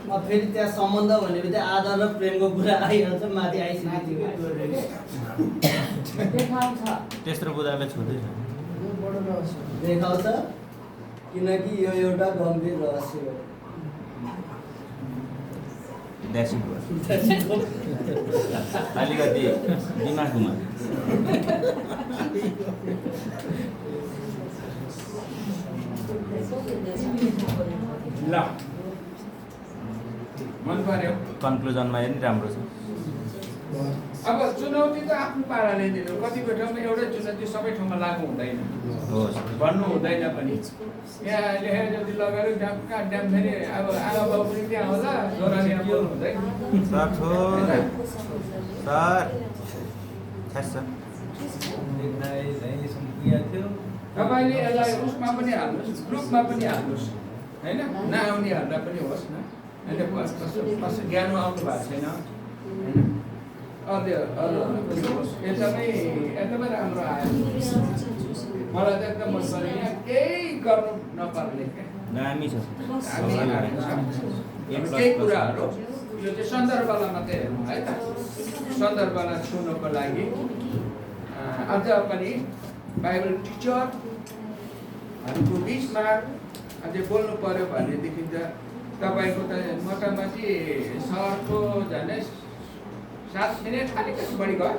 हो। फेरि त्यहाँ सम्बन्ध भनेपछि आदर र प्रेमको कुरा आइहाल्छ, माथि आइसकेको देखाउँछ। तेस्रो बुदालाई छोड्दैछ देखाउँछ, किनकि यो एउटा गम्भीर रहस्य हो। अलिकति दिमागमा ल मन पर्यो। कन्क्लुजनमा पनि राम्रो छ। अब चुनौती त आफ्नो पाराले दिनु। कतिपय ठाउँमा एउटै चुनौती सबै ठाउँमा लागु हुँदैन, भन्नु हुँदैन पनि। यहाँ लेखेर जति लगेर ड्याम फेरि अब आमा बाउ पनि त्यहाँ होला, छोराले यहाँ बोल्नु हुँदैन। तपाईँले यसलाई उसमा पनि हाल्नुहोस्, ग्रुपमा पनि हाल्नुहोस् होइन, नआउनेहरूलाई पनि होस् न। कसै ज्ञान आउनु भएको छैन होइन, एकदमै राम्रो आयो। मलाई त एकदम मन पर्यो। यहाँ केही गर्नु नपर्ने क्या, दामी छ। केही कुराहरू यो चाहिँ सन्दर्भलाई मात्रै हेर्नु है त। सन्दर्भलाई सुन्नुको लागि अझ पनि बाइबल टिचरहरूको बिचमा अझै बोल्नु पर्यो भनेदेखि त तपाईँको त मोटामोटी सहरको झन्डै 7 मिनट अलिकति बढी गयो,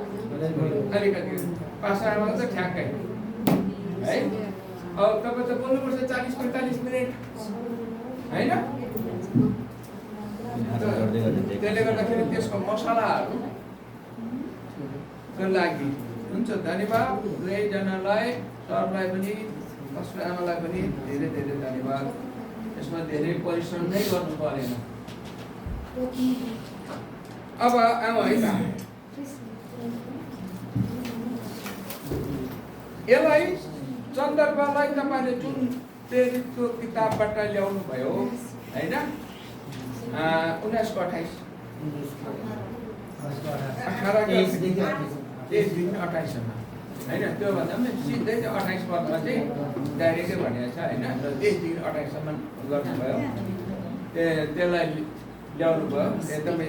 अलिकति पासामा त ठ्याक्कै है। अब तपाईँ त बोल्नुपर्छ 40-45 मिनट होइन। आदर गर्दै गर्दै त्यसले गर्दाखेरि त्यसको मसलाहरूको लागि हुन्छ। धन्यवाद दुवैजनालाई, सरलाई पनि कसको आमालाई पनि धेरै धेरै धन्यवाद। यसमा धेरै परिश्रम नै गर्नु परेन। अब आऊ है त, यसलाई सन्दर्भलाई तपाईँले जुन प्रेरितको किताबबाट ल्याउनु भयो होइन, 19-28 23-28 होइन, त्योभन्दा पनि सिधै चाहिँ 28 पदमा चाहिँ डाइरेक्टै भनेको छ होइन, 23-28सम्म गर्नुभयो। त्यसलाई ल्याउनु भयो, एकदमै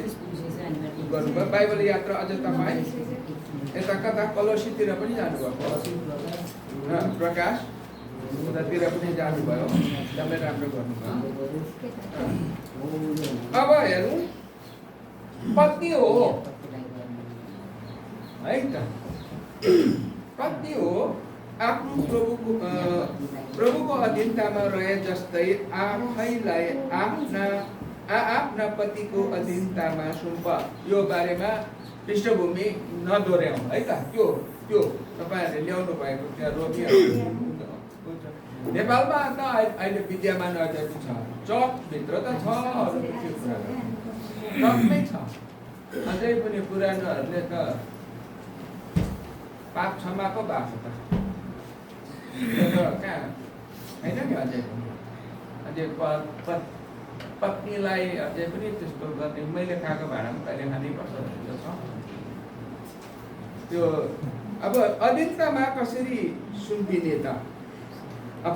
गर्नुभयो। बाइबल यात्रा अझ तपाईँ यता कता कलोसीतिर पनि जानुभयो, प्रकाश उतातिर पनि जानुभयो, एकदमै राम्रो गर्नुभयो। अब हेरौँ, पत्नी हो है त, पत्नी हो आफ्नो प्रभुको अधीनतामा रहे जस्तै आफैलाई आफ्ना पतिको अधीनतामा सुम्प। यो बारेमा पृष्ठभूमि नदोर्याउँ है त, त्यो तपाईँहरूले ल्याउनु भएको त्यहाँ रोमियोहरू नेपालमा त अहिले विद्यमान अध्ययन छ, चर्चभित्र त छ, अरू त्यो कुरा चर्चमै छ। अझै पनि पुरानोहरूले त पाप क्षमाको भएको त कहाँ होइन नि, अझै पत्नीलाई अझै पनि त्यस्तो गर्ने, मैले खाएको भाँडामा कहिले खानैपर्छ छ त्यो। अब अधीनतामा कसरी सुम्पिने त?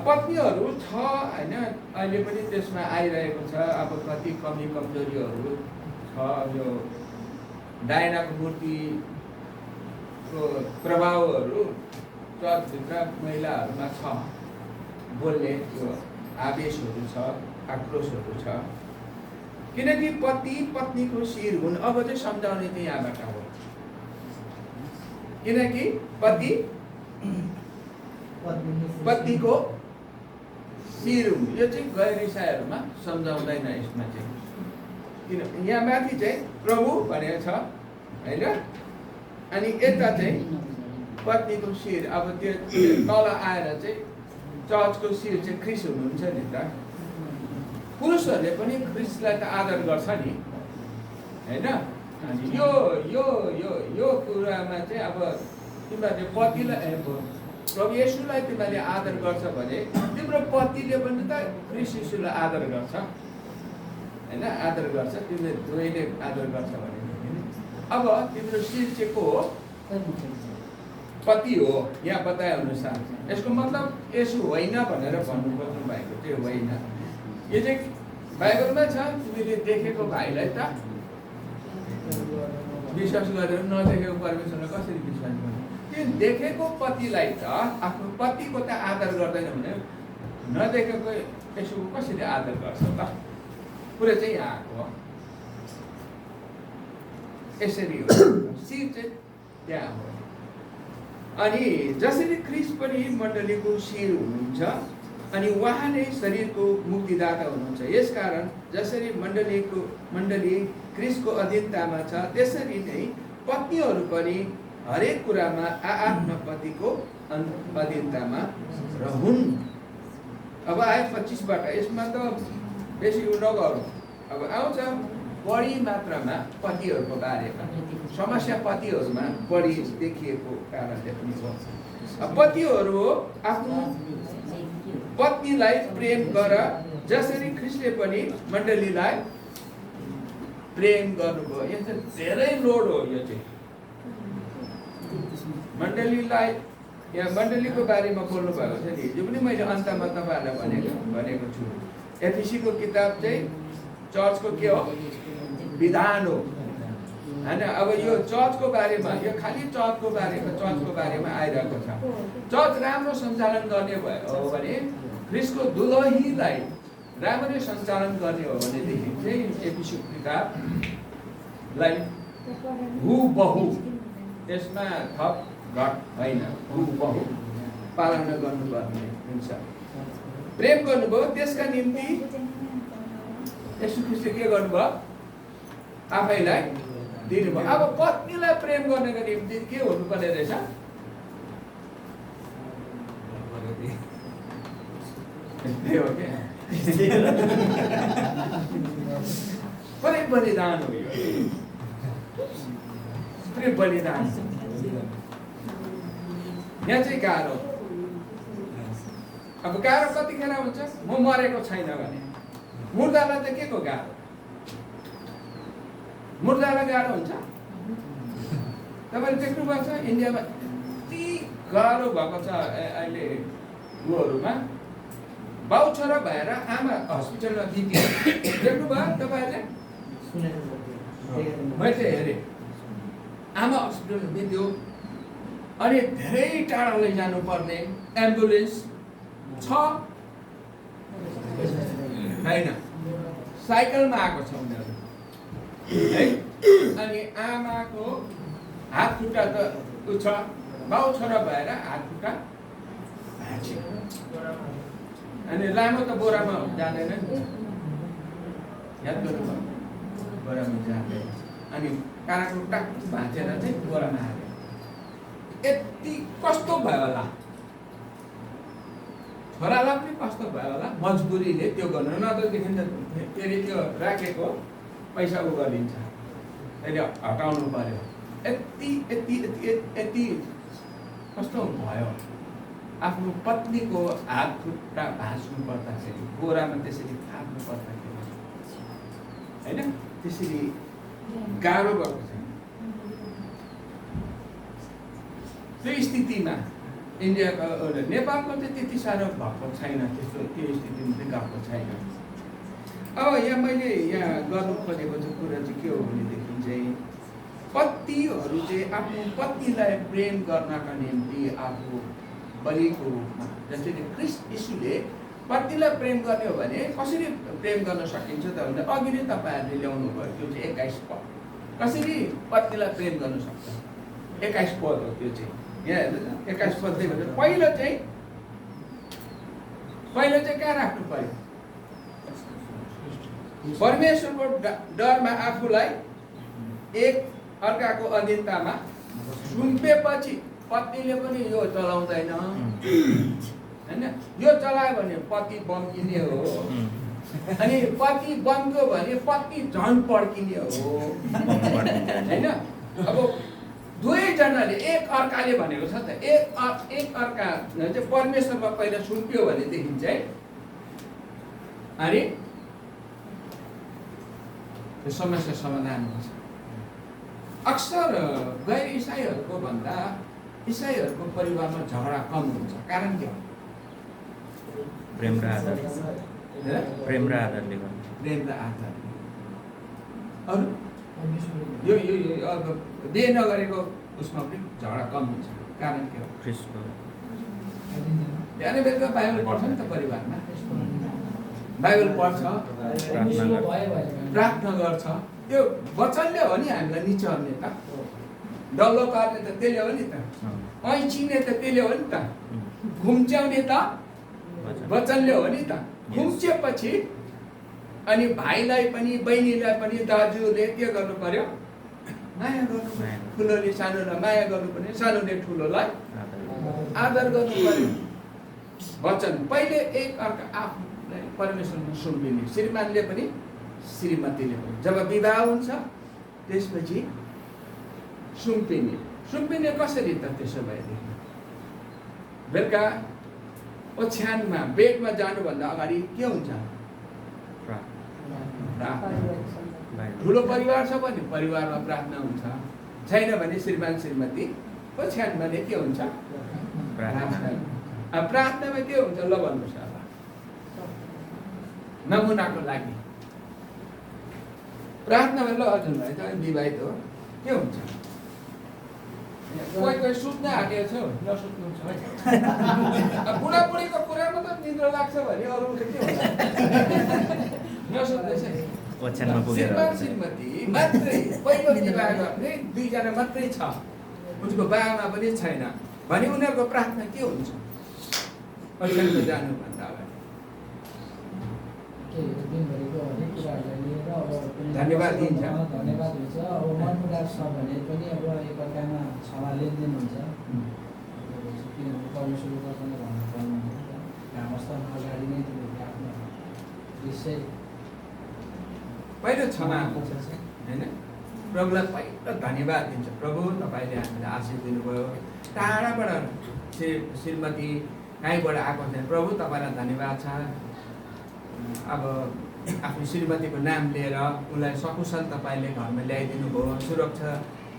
पत्नीहरू छ होइन, अहिले पनि त्यसमा आइरहेको छ। अब कति कमी कमजोरीहरू छ, यो डायनाको मूर्तिको प्रभावहरू चर्चभित्र महिलाहरूमा छ, बोल्ने त्यो आवेशहरू छ, आक्रोशहरू छ। किनकि पति पत्नीको शिर हुन्। अब चाहिँ सम्झाउने चाहिँ यहाँबाट हो, किनकि पति पत्नीको शिर हुन्। यो चाहिँ गैर इसाईहरूमा सम्झाउँदैन यसमा चाहिँ, किन यहाँ माथि चाहिँ प्रभु भनेको छ होइन, अनि यता चाहिँ पत्नीको शिर। अब त्यो तल आएर चाहिँ चर्चको शिर चाहिँ ख्रिस्ट हुनुहुन्छ नि त। पुरुषहरूले पनि ख्रिस्टलाई त आदर गर्छ नि होइन। अनि यो यो यो यो कुरामा चाहिँ अब तिमीहरूले पतिलाई प्रभु येशूलाई तिमीहरूले आदर गर्छ भने तिम्रो पतिले पनि त ख्रिस्ट येशूलाई आदर गर्छ होइन, आदर गर्छ। तिमीले दुवैले आदर गर्छ भने अब तिम्रो शिर चाहिँ को हो? पति हो। यहाँ बताए अनुसार यसको मतलब येशू होइन भनेर भन्नु खोज्नु भएको चाहिँ होइन। यो चाहिँ बाइबलमा छ। तिमीले देखेको भाइलाई त विश्वास गरेर नदेखेको परमेश्वरलाई कसरी विश्वास गर्ने? त्यो देखेको पतिलाई त आफ्नो पतिको त आदर गर्दैन भने नदेखेको येशूको कसरी आदर गर्छ त? कुरा चाहिँ यहाँ आएको हो। यसरी हो, शिर चाहिँ त्यहाँ हो। अनि जसरी ख्रिस्ट पनि मण्डलीको शिर हुनुहुन्छ अनि उहाँ नै शरीरको मुक्तिदाता हुनुहुन्छ, यसकारण जसरी मण्डली ख्रिस्टको अधीनतामा छ त्यसरी नै पत्नीहरू पनि हरेक कुरामा आफ्ना पतिको अधीनतामा रहन्। अब आयो 25बाट। यसमा त बेसी नगरौँ। अब आउँछ बढी मात्रामा पतिहरूको बारेमा समस्या, पतिहरूमा बढी देखिएको कारणले पनि हो। पतिहरू हो आफ्नो पत्नीलाई प्रेम गर जसरी ख्रिस्टले पनि मण्डलीलाई प्रेम गर्नुभयो। यो चाहिँ धेरै लोड हो। यो चाहिँ मण्डलीलाई, यहाँ मण्डलीको बारेमा बोल्नु भएको छ नि, यो पनि मैले अन्तमा तपाईँहरूलाई भनेको छु। एफिसीको किताब चाहिँ चर्चको के हो? विधान हो होइन। अब यो चर्चको बारेमा, यो खालि चर्चको बारेमा आइरहेको छ। चर्च राम्रो सञ्चालन गर्ने भयो भने, ख्रिस्टको दुलहीलाई राम्ररी सञ्चालन गर्ने हो भनेदेखि चाहिँ एफिसीको किताबलाई हुबहु, यसमा थप घट होइन, हुबहु पालना गर्नुपर्ने हुन्छ। प्रेम गर्नुभयो, त्यसका निम्ति येशू ख्रिस्टले के गर्नुभयो? आफैलाई दिनुभयो। अब पत्नीलाई प्रेम गर्नको निम्ति के हुनुपर्ने रहेछ? त्यही हो क्या पुरै बलिदान हो यो, पुरै बलिदान। यहाँ चाहिँ गाह्रो, अब गाह्रो कतिखेर हुन्छ? म मरेको छैन भने। मुर्दालाई त के को गाह्रो? मुर्दालाई गाह्रो हुन्छ? तपाईँले देख्नुभएको छ इन्डियामा यति गाह्रो भएको छ अहिले उहरूमा, बाउ छोरा भएर आमा हस्पिटलमा बित्यो। देख्नुभयो तपाईँहरूले? मैले हेरेँ, आमा हस्पिटलमा बित्यो, अनि धेरै टाढा लैजानु पर्ने एम्बुलेन्स छ होइन, साइकलमा आएको छ उनीहरू है। अनि आमाको हात खुट्टा त उ छ, बाउ छोरा भएर हात खुट्टा भाँच्यो। अनि लामो त बोरामा जाँदैन नि, याद गर्नुभयो? बोरामा जाँदैन। अनि काँडा टाक भाँचेर चाहिँ बोरामा हाल्यो। यति कस्तो भयो होला, छोरालाई पनि कस्तो भयो होला, मजबुरीले त्यो गर्नु। नत्रदेखि त फेरि त्यो राखेको पैसा उ गरिन्छ, त्यसले हटाउनु पर्यो। यति यति यति यति कस्तो भयो। आफ्नो पत्नीको हात खुट्टा भाँच्नु पर्दाखेरि, बोरामा त्यसरी फाप्नु पर्दाखेरि होइन, त्यसरी गाह्रो भएको छ। त्यो स्थितिमा इन्डियाको नेपालको चाहिँ त्यति साह्रो भएको छैन, त्यस्तो त्यो स्थितिमा चाहिँ गएको छैन। अब यहाँ मैले यहाँ गर्नु खोजेको चाहिँ कुरा चाहिँ के हो भनेदेखि चाहिँ पतिहरू चाहिँ आफ्नो पत्नीलाई प्रेम गर्नका निम्ति आफू बलिको रूपमा, जस्तै ख्रिस्ट यीशुले पत्नीलाई प्रेम गर्ने हो भने कसरी प्रेम गर्न सकिन्छ त भन्दा अघि नै तपाईँहरूले ल्याउनु भयो। त्यो चाहिँ 21 पद, कसरी पत्नीलाई प्रेम गर्न सक्छ? 21 पद हो त्यो चाहिँ। यहाँ 21 पद चाहिँ भन्छ पहिलो चाहिँ कहाँ राख्नु पर्यो? परमेश्वरको डरमा आफूलाई एक अर्काको अधीनतामा सुम्पेपछि पत्नीले पनि यो चलाउँदैन होइन, यो चलायो भने पति बम्किने हो, अनि पति बम्क्यो भने पत्नी झन् पड्किने हो होइन। अब दुवैजनाले एक अर्काले भनेको छ त, एक अर्का चाहिँ परमेश्वरमा पहिला सुम्पियो भनेदेखि चाहिँ अनि त्यो समस्या समाधान हुन्छ। अक्सर गैर इसाईहरूको भन्दा इसाईहरूको परिवारमा झगडा कम हुन्छ। कारण के हो? प्रेम र आदरले प्रेम र आदर। अरू यो यो अब बिहे नगरेको उसमा पनि झगडा कम हुन्छ। कारण के हो? ख्रिस्टको बिहान बेलुका बाइबल पढ्छ नि त परिवारमा, बाइबल पढ्छ, प्रार्थना गर्छ। त्यो वचनले हो नि हामीलाई निचर्ने त, डल्लो पार्ने त त्यसले हो नि त, ऐँचिने त त्यसले हो नि त, खुम्च्याउने त वचनले हो नि त। खुम्चेपछि अनि भाइलाई पनि बहिनीलाई पनि दाजुले के गर्नु पर्यो? माया गर्नु पर्यो। ठुलोले सानोलाई माया गर्नुपर्ने, सानोले ठुलोलाई आदर गर्नु पर्यो। वचन पहिले एक अर्का आफूलाई परमेश्वरमा सुम्पिने, श्रीमानले पनि श्रीमतीले पनि। जब विवाह हुन्छ त्यसपछि सुम्पिने कसरी त? त्यसो भएदेखि बेलुका ओछ्यानमा बेडमा जानुभन्दा अगाडि के हुन्छ? ठुलो परिवार छ भने परिवारमा प्रार्थना हुन्छ, छैन भने श्रीमान श्रीमती ओछ्यानमा के हुन्छ? प्रार्थनामा के हुन्छ? ल भन्नुहोस् अब नमुनाको लागि प्रार्थनामा। ल हजुर भाइ त विवाहित हो, के हुन्छ? कोही सुत्न आँटेको छ, नसुत्नु छ। बुढाबुढीको कुरामा त निद्रा लाग्छ भने अरू के हुन्छ? नसुत्दैछ। श्रीमान श्रीमती मात्रै पहिलो विवाह गर्ने दुईजना मात्रै छ, उसको बाबामा पनि छैन भने उनीहरूको प्रार्थना के हुन्छ? ओछ्यानमा जानुभन्दा अगाडि दिनभरिको हरेक कुराहरूलाई लिएर अब धन्यवाद दिन्छ। धन्यवाद हुन्छ। अब मनमुटाव छ भने पनि अब एकअर्कामा क्षमा लेनदेन हुन्छ। किनभने परमेश्वरले तपाईँले भन्नुपर्ने घामस्थानमा अगाडि नै तिमीहरूले आफ्नो विषय पहिलो क्षमा होइन, प्रभुलाई पहिलो धन्यवाद दिन्छ। प्रभु तपाईँले हामीलाई आशिष दिनुभयो। टाढाबाट श्रीमती कहीँबाट आएको छैन, प्रभु तपाईँलाई धन्यवाद छ। अब आफ्नो श्रीमतीको नाम लिएर उसलाई सकुशल तपाईँले घरमा ल्याइदिनु भयो, सुरक्षा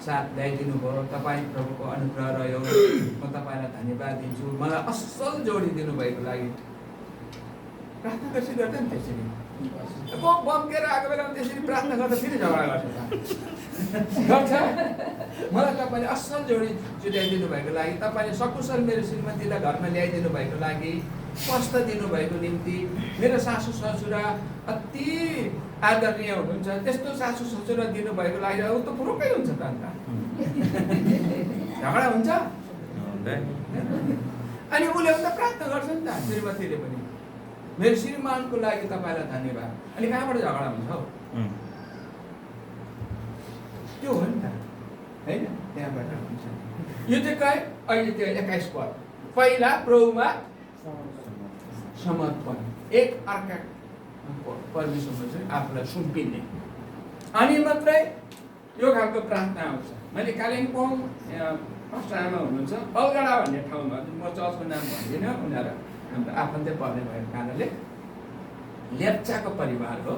साथ ल्याइदिनु भयो। तपाईँ प्रभुको अनुग्रह रह्यो। म तपाईँलाई धन्यवाद दिन्छु। मलाई असल जोडी दिनुभएको लागि प्रार्थना कसरी गर्छ नि त्यसरी बम्केर आएको बेलामा त्यसरी प्रार्थना गर्दा फेरि झगडा गर्छ। मलाई तपाईँले असल जोडी जुटाइदिनु भएको लागि, तपाईँले सकुशल मेरो श्रीमतीलाई घरमा ल्याइदिनु भएको लागि, स्वस्थ दिनुभएको निम्ति, मेरो सासू ससुरा अति आदरणीय हुनुहुन्छ। त्यस्तो सासू ससुरा दिनुभएको लागि ऊ त पुरोकै हुन्छ त अन्त झगडा हुन्छ। अनि उसले त प्रार्थना गर्छ नि त श्रीमतीले पनि, मेरो श्रीमानको लागि तपाईँलाई धन्यवाद। अनि कहाँबाट झगडा हुन्छ हौ? त्यो हो नि त होइन, त्यहाँबाट हुन्छ। यो चाहिँ कहीँ अहिले त्यो 21 पद पहिला प्रभुमा समर्पण, एक अर्का परमेश्वरमा चाहिँ आफूलाई सुम्पिने, अनि मात्रै यो खालको प्रार्थना आउँछ। मैले कालिम्पोङ फर्स्ट आमा हुनुहुन्छ अलगढा भन्ने ठाउँमा, म चर्चको नाम भन्दिनँ, उनीहरू हाम्रो आफन्तै पर्ने भएको कारणले लेप्चाको परिवार हो।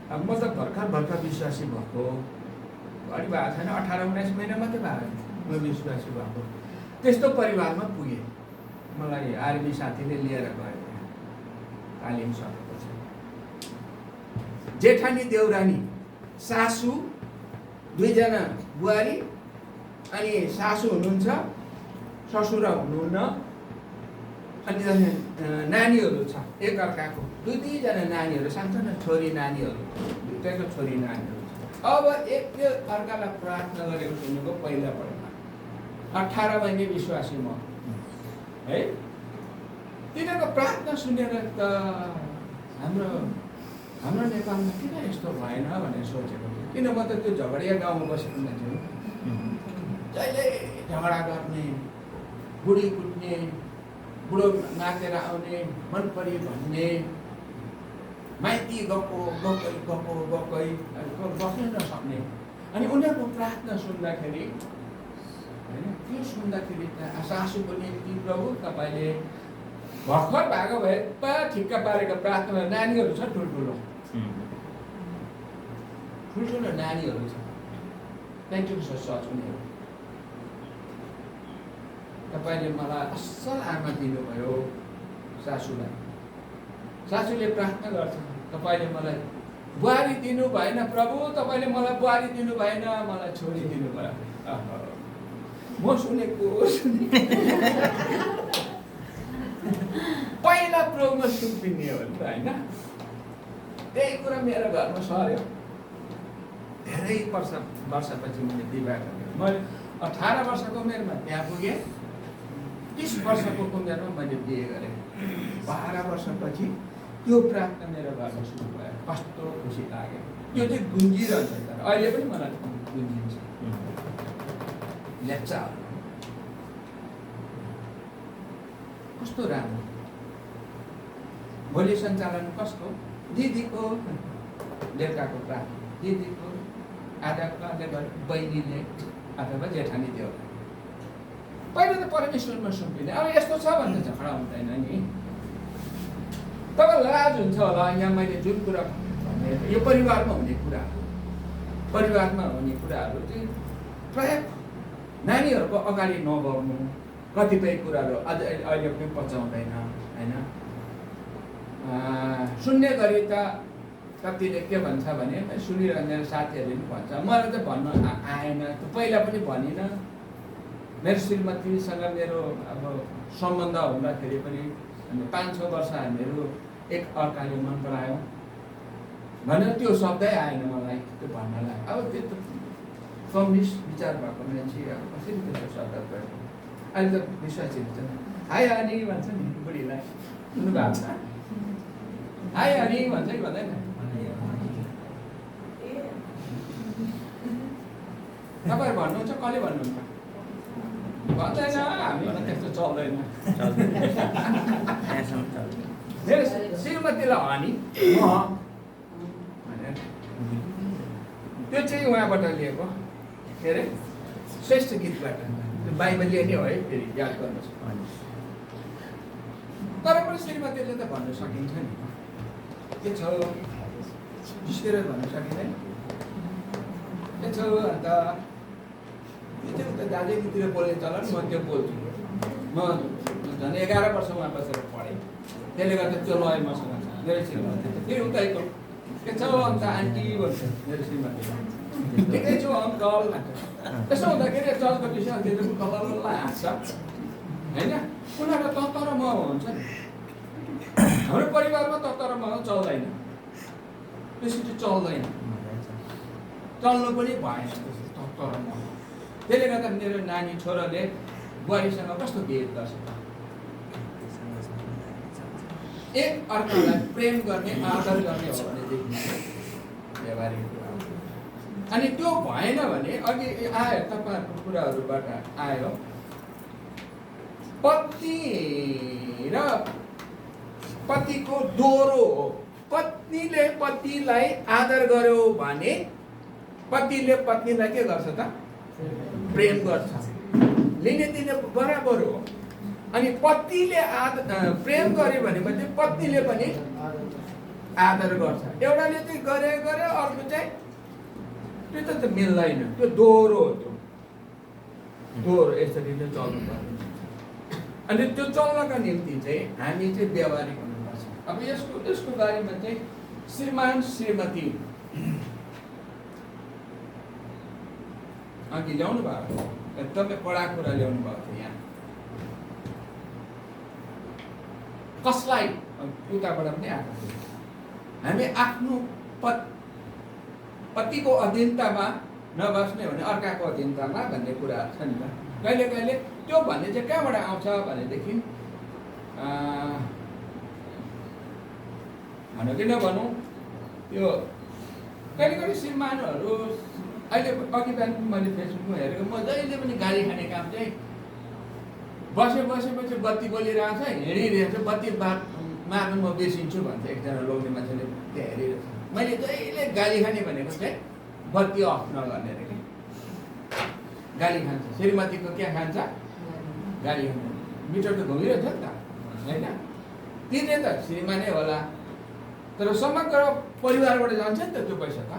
अब म त भर्खर विश्वासी भएको, बढी भएको छैन, 18-19 महिना मात्रै भयो म विश्वासी भएको। त्यस्तो परिवारमा पुगेँ। मलाई आर्मी साथीले लिएर गयो तालिम सकेपछि। जेठानी देउरानी, सासू, 2 जना बुहारी, अनि सासू हुनुहुन्छ, ससुरा हुनुहुन्न, अनि नानीहरू छ एकअर्काको 2 जना नानीहरू, सानसानो छोरी नानीहरू, 2टैको छोरी नानीहरू छ। अब एक अर्कालाई प्रार्थना गरेको सुनेको पहिलापल्ट 18 महिने विश्वासी म है। तिनीहरूको प्रार्थना सुनेर त हाम्रो नेपालमा किन यस्तो भएन भनेर सोचेको थिएँ। किन म त त्यो झगडिया गाउँमा बसेको मान्छे हो। जहिले झगडा गर्ने, बुढी कुट्ने, बुढो नाचेर आउने, मन परि भन्ने, माइती गएको बस्नै नसक्ने। अनि उनीहरूको प्रार्थना सुन्दाखेरि होइन, त्यो सुन्दाखेरि त सासूको निम्ति प्रभु तपाईँले भर्खर भएको भए त ठिक्क पारेको प्रार्थना, नानीहरू छ ठुल्ठुलो नानीहरू छ, 90 सच उनीहरू। तपाईँले मलाई असल आमा दिनुभयो सासूलाई। सासूले प्रार्थना गर्छ, तपाईँले मलाई बुहारी दिनु भएन प्रभु, तपाईँले मलाई बुहारी दिनु भएन, मलाई छोरी दिनुभयो। म सुनेको पहिला प्रभुमा सुम्पिने हो नि त होइन। त्यही कुरा मेरो घरमा सर्यो। धेरै वर्षपछि मैले विवाह गरेँ। मैले 18 वर्षको उमेरमा त्यहाँ पुगेँ, 30 वर्षको उमेरमा मैले बिहे गरेँ। 12 वर्षपछि त्यो प्रार्थना मेरो घरमा सुरु भयो। कस्तो खुसी लाग्यो। त्यो चाहिँ गुन्जिरहन्छ, तर अहिले पनि मलाई गुन्जिन्छ। लेप्चा कस्तो राम्रो, भोलि सञ्चालन कस्तो, दिदीको बेलुकाको प्रार्थना, दिदीको आधा बहिनीले अथवा जेठानी देऊ। पहिला त परमेश्वरमा सुम्पिने। अब यस्तो छ भने झगडा हुँदैन नि। तपाईँलाई लाज हुन्छ होला, यहाँ मैले जुन कुरा भने यो परिवारमा हुने कुराहरू, परिवारमा हुने कुराहरू चाहिँ प्रायः नानीहरूको अगाडि नगर्नु, कतिपय कुराहरू अझ अहिले पनि पचाउँदैन होइन। सुन्ने गरी त कतिले के भन्छ भने, सुनिरहने साथीहरूले पनि भन्छ, मलाई त भन्न आएन, पहिला पनि भनिनँ। मेरो श्रीमतीसँग मेरो अब सम्बन्ध हुँदाखेरि पनि 5-6 वर्ष हामीहरू एक अर्काले मन परायौँ भनेर त्यो शब्दै आएन मलाई त्यो भन्नलाई। अब त्यो त कम्युनिस्ट विचार भएको मान्छे अब कसरी त्यो शब्द गर्छ। अहिले त विश्वासी हुन्छ, हाई हनी भन्छ नि बुढीलाई, सुन्नुभएको छ? हाई हनी भन्छ कि भन्दैन? तपाईँ भन्नुहुन्छ कसले भन्नुहुन्छ भन्दैन हामीमा त्यस्तो चल्दैन यहाँसम्म चल्छ। मेरो श्रीमतीलाई हनी म भनेर त्यो चाहिँ उहाँबाट लिएको के अरे श्रेष्ठ गीतबाट त्यो बाइबलीय नै हो है फेरि याद गर्नुहोस् तर पनि श्रीमतीले त भन्न सकिन्छ नि के छ जिस्केर भन्न सकिँदैन के छ अन्त त्यो उता दार्जिलिङतिर बोल्ने चलन म त्यो बोल्छु म झन् 11 वर्ष उहाँ बसेर पढेँ त्यसले गर्दा त्यो लय मसँग छ मेरो श्रीमती फेरि उतैको के छ अन्त आन्टी भन्छ मेरो श्रीमती ठिकै छु अङ्कल भन्छ त्यसो हुँदाखेरि चर्चको विषयतिर कलर हाँस्छ होइन उनीहरूको तत्तर म हुन्छ नि हाम्रो परिवारमा तत्तर म चल्दैन त्यसरी चल्दैन चल्नु पनि भएन तत्तर म त्यसले गर्दा मेरो नानी छोराले बुहारीसँग कस्तो भेद गर्छ एक अर्कालाई प्रेम गर्ने आदर गर्ने हो भनेदेखि व्यवहारिक कुरा हो। अनि त्यो भएन भने अघि आयो तपाईँहरूको कुराहरूबाट आयो पत्नी र पतिको दोहोरो हो पत्नीले पतिलाई आदर गर्यो भने पतिले पत्नीलाई के गर्छ त प्रेम गर्छ लिने दिने बराबर हो अनि पतिले प्रेम गर्यो भने पत्नीले पनि आदर गर्छ एउटाले चाहिँ गरे अर्को चाहिँ त्यो त मिल्दैन त्यो दोहोरो हो त्यो दोहोरो यसरी नै चल्नु पर्छ अनि त्यो चल्नका निम्ति चाहिँ हामी चाहिँ व्यवहारिक हुनुपर्छ अब यसको बारेमा चाहिँ श्रीमान श्रीमती अघि ल्याउनु भयो एकदमै कडा कुरा ल्याउनु भएको थियो यहाँ कसलाई उताबाट पनि आएको थियो हामी आफ्नो पतिको अधीनतामा नबस्ने भने अर्काको अधीनतामा भन्ने कुराहरू छ नि त कहिले कहिले त्यो भन्ने चाहिँ कहाँबाट आउँछ भनेदेखि भनौँ कि नभनौँ त्यो कहिले कहिले श्रीमानहरू अहिले अघि बिहान मैले फेसबुकमा हेरेको म जहिले पनि गाली खाने काम चाहिँ बसेपछि बत्ती बोलिरहेको छ हिँडिरहेको छ बत्ती मार्नु म बिर्सिन्छु भन्छ एकजना लोग्ने मान्छेले त्यहाँ हेरिरहेको छ मैले जहिले गाली खाने भनेको चाहिँ बत्ती अफ नगर्ने अरे कि गाली खान्छ श्रीमतीको के खान्छ गाली खान्छ मिटर त घुमिरहेछ नि त होइन तिर्ने त श्रीमानै होला तर समग्र परिवारबाट जान्छ नि त त्यो पैसा त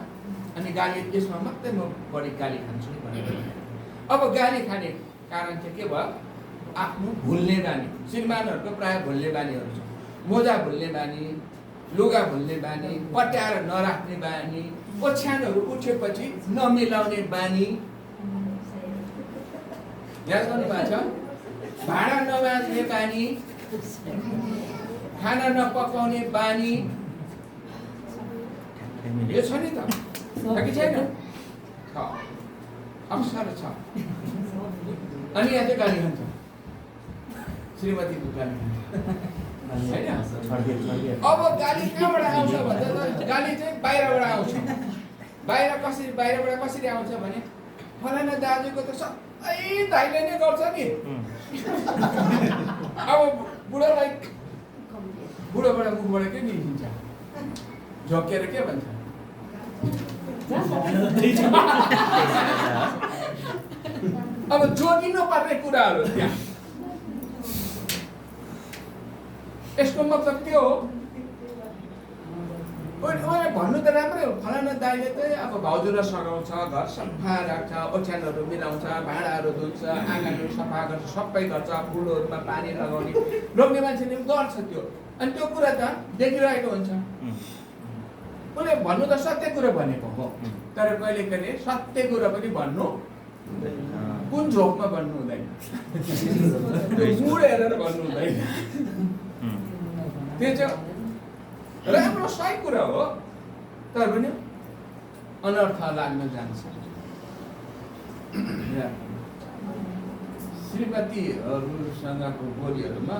अनि गाली यसमा मात्रै म बढी गाली खान्छु भनेर अब गाली खाने कारण चाहिँ के भयो आफ्नो भुल्ने बानी श्रीमानहरूको प्रायः भुल्ने बानीहरू छ मोजा भुल्ने बानी लुगा भुल्ने बानी पट्याएर नराख्ने बानी ओछ्यानहरू उठेपछि नमिलाउने बानी याद गर्नु भएको छ भाँडा नमाज्ने बानी खाना नपकाउने बानी यो छ नि त कि छैन छ अवसर छ अनि यहाँ चाहिँ गाली खान्छ श्रीमतीको गाली खान्छ अब गाली कहाँबाट आउँछ भन्दा गाली चाहिँ बाहिरबाट आउँछ बाहिरबाट कसरी आउँछ भने फलाना दाजुको त सबै दाइले नै गर्छ नि अब बुढोबाट मुखबाट के निस्किन्छ झोकेर के भन्छ अब जोगिनु पर्ने कुराहरू त्यहाँ यसको मतलब के हो उहाँले भन्नु त राम्रै हो फलाना दाइले चाहिँ अब भाउजूलाई सघाउँछ घर सफा राख्छ ओछ्यानहरू मिलाउँछ भाँडाहरू धुन्छ आँगनहरू सफा गर्छ सबै गर्छ फुलहरूमा पानी लगाउने लोग्ने मान्छेले पनि गर्छ त्यो अनि त्यो कुरा त देखिरहेको हुन्छ उसले भन्नु त सत्य कुरा भनेको हो तर कहिले कहिले सत्य कुरा पनि भन्नु कुन झोकमा भन्नु हुँदैन मुड हेरेर भन्नु हुँदैन त्यो चाहिँ राम्रो सही कुरा हो तर पनि अनर्थ लाग्न जान्छ श्रीमतीहरूसँगको बोलीहरूमा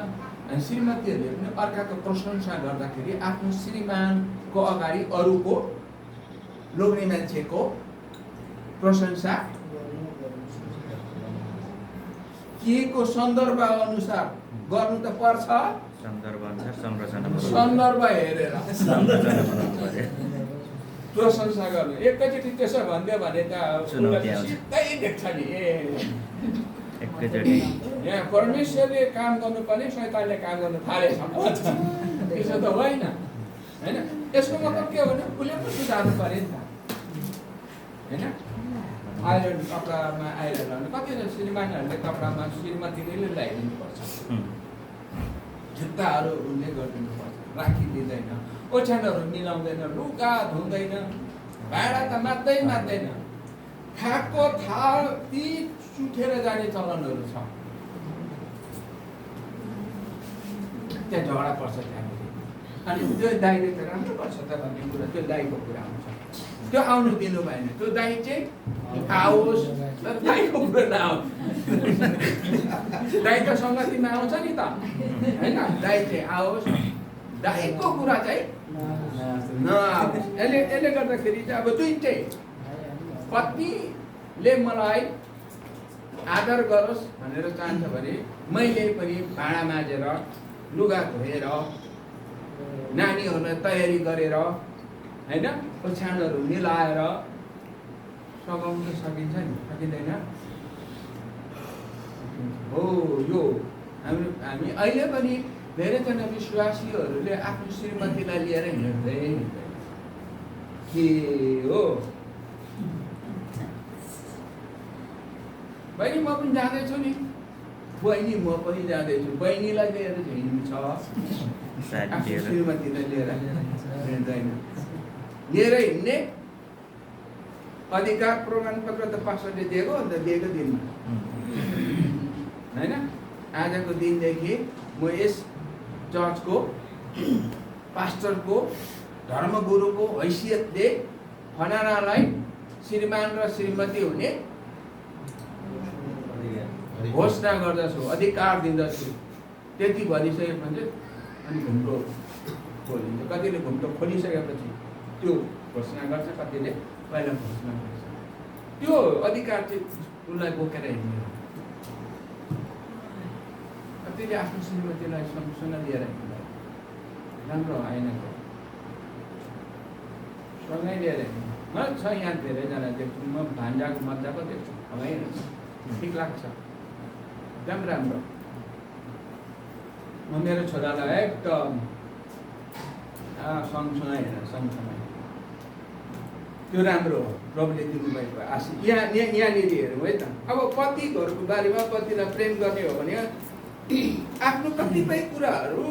अनि श्रीमतीहरूले पनि अर्काको प्रशंसा गर्दाखेरि आफ्नो श्रीमानको अगाडि अरूको लोग्ने मान्छेको प्रशंसा के को सन्दर्भ अनुसार गर्नु त पर्छ, सन्दर्भ अनुसार संरचना बनाउनु सन्दर्भ हेरेर संरचना बनाउनु पर्यो। प्रशंसा गर्नु। एकैचोटि त्यसो भनिदियो भने त चुनौती आउँछ। सिधै देख्छ नि एकैचोटि यहाँ परमेश्वरले काम गर्नुपर्ने शैतानले काम गर्नु थालेछ त्यसो त होइन होइन। यसको मतलब के हो भने उसले पनि सुधार्नु पर्यो नि त होइन। आइरन कपडामा आइरन लाउनु कतिजना श्रीमानहरूले कपडामा श्रीमतीले लगाइदिनुपर्छ, जुत्ताहरू उसले गरिदिनुपर्छ, राखिदिँदैन, ओछ्यानहरू मिलाउँदैन, लुगा धुँदैन, भाँडा त मात्दैन, खाएको थाल ती सुठेर जाने चलनहरू छ। त्यहाँ झगडा पर्छ त्यहाँनिर। अनि त्यो दाइले त राम्रो गर्छ त भन्ने कुरा त्यो दाइको कुरा आउँछ। त्यो आउनु दिनु भएन, त्यो दाइ चाहिँ आओस् तर दाइको कुरा नआओस्। दाइ त सङ्गतिमा आउँछ नि त होइन, दाइ चाहिँ आओस्, दाइको कुरा चाहिँ नआओस्। यसले गर्दाखेरि चाहिँ अब दुईटै पत्नीले मलाई आदर गरोस् भनेर चाहन्छ भने मैले पनि भाँडा माझेर, लुगा धोएर, नानीहरूलाई तयारी गरेर होइन, ओछ्यानहरू मिलाएर सघाउन सकिन्छ नि, सकिँदैन? हो यो हामी अहिले पनि धेरैजना विश्वासीहरूले आफ्नो श्रीमतीलाई लिएर हिँड्दै के हो बहिनी म पनि जाँदैछु नि, बहिनी म पनि जाँदैछु, बहिनीलाई लिएर हिँड्नु छ, आफ्नो श्रीमतीलाई लिएर हिँड्दैन। लिएर हिँड्ने अधिकार प्रमाणपत्र त पास्टरले दिएको, अन्त दिएको दिनमा होइन। आजको दिनदेखि म यस चर्चको पास्टरको धर्मगुरुको हैसियतले फलानालाई श्रीमान र श्रीमती हुने घोषणा गर्दछु, अधिकार दिँदछु। त्यति भनिसकेपछि अनि घुम्टो खोलिन्छ। कतिले घुम्टो खोलिसकेपछि त्यो घोषणा गर्छ, कतिले पहिला घोषणा गर्छ। त्यो अधिकार चाहिँ उसलाई बोकेर हिँड्ने। कतिले आफ्नो श्रीमतीलाई सँगसँग लिएर हिँड्दा राम्रो आएन, सँगै लिएर हिँड्नु छ। यहाँ धेरैजना देख्छु, म भान्जाको मजाको देख्छु, रहेछ, ठिक लाग्छ, एकदम राम्रो। म मेरो छोरालाई एकदम सँगसँगै हेरेर सँगसँगै त्यो राम्रो हो, प्रभुले दिनुभएको आशीष। यहाँनिर हेरौँ है त। अब पतिहरूको बारेमा पतिलाई प्रेम गर्ने हो भने आफ्नो कतिपय कुराहरू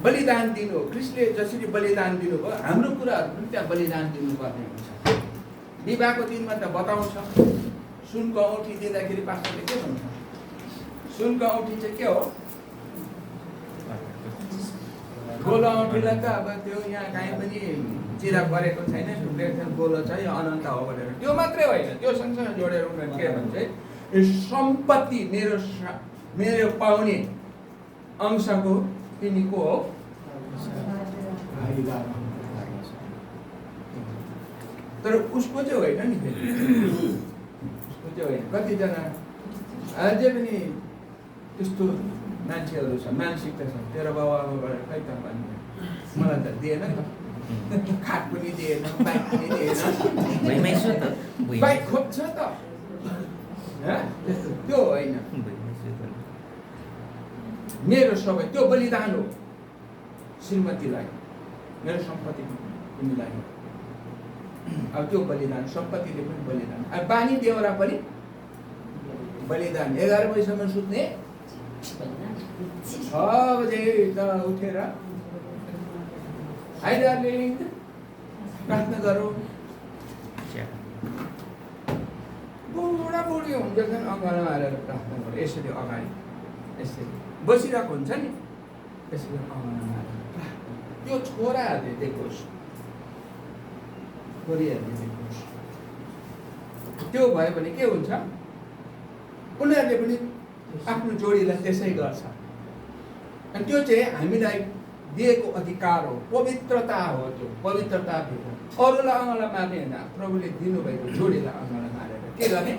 बलिदान दिनु हो। ख्रिस्टले जसरी बलिदान दिनुभयो, हाम्रो कुराहरू पनि त्यहाँ बलिदान दिनुपर्ने हुन्छ। विवाहको दिनमा त बताउँछ, सुनको औँठी दिँदाखेरि पास्टरले के भन्छ? सुनको औँठी चाहिँ के हो? गोलो औँठीलाई त अब त्यो यहाँ कहीँ पनि चिरा परेको छैन, ढुक्रेको छैन, गोलो चाहिँ अनन्त हो भनेर। त्यो मात्रै होइन, त्यो सँगसँगै जोडेर उनीहरू के भन्छ? सम्पत्ति मेरो पाउने अंशको तिमीको हो भागीदार। तर उसको चाहिँ होइन नि, उसको चाहिँ होइन। कतिजना अझै पनि त्यस्तो मान्छेहरू छ, मानसिकता छ, तेरो बाउ आमाबाट खै त भन्ने, मलाई त दिएन त, खाट पनि दिएन, बाइक पनि दिएन, बाइक खोज्छ त, त्यो होइन। मेरो सबै त्यो बलिदान हो श्रीमतीलाई, मेरो सम्पत्ति तिमीलाई हो। अब त्यो बलिदान, सम्पत्तिले पनि बलिदान। अब बानी बेहोरा पनि बलिदान। 11 बजीसम्म सुत्ने, 6 बजे त उठेर आइदारले प्रार्थना गरौँ। बुढा बुढी हुँदैछन्, अँगालोमा हालेर प्रार्थना गरौँ। यसरी अगाडि यसरी बसिरहेको हुन्छ नि, यसरी अँगालोमा हालेर त्यो छोराहरूले देखोस्, छोरीहरूले देखोस्। त्यो भयो भने के हुन्छ? उनीहरूले पनि आफ्नो जोडीलाई त्यसै गर्छ। अनि त्यो चाहिँ हामीलाई दिएको अधिकार हो, पवित्रता हो। त्यो पवित्रता भित्र अरूलाई अँगालो मार्ने होइन, प्रभुले दिनुभएको जोडीलाई अँगालो मारेर के गर्ने?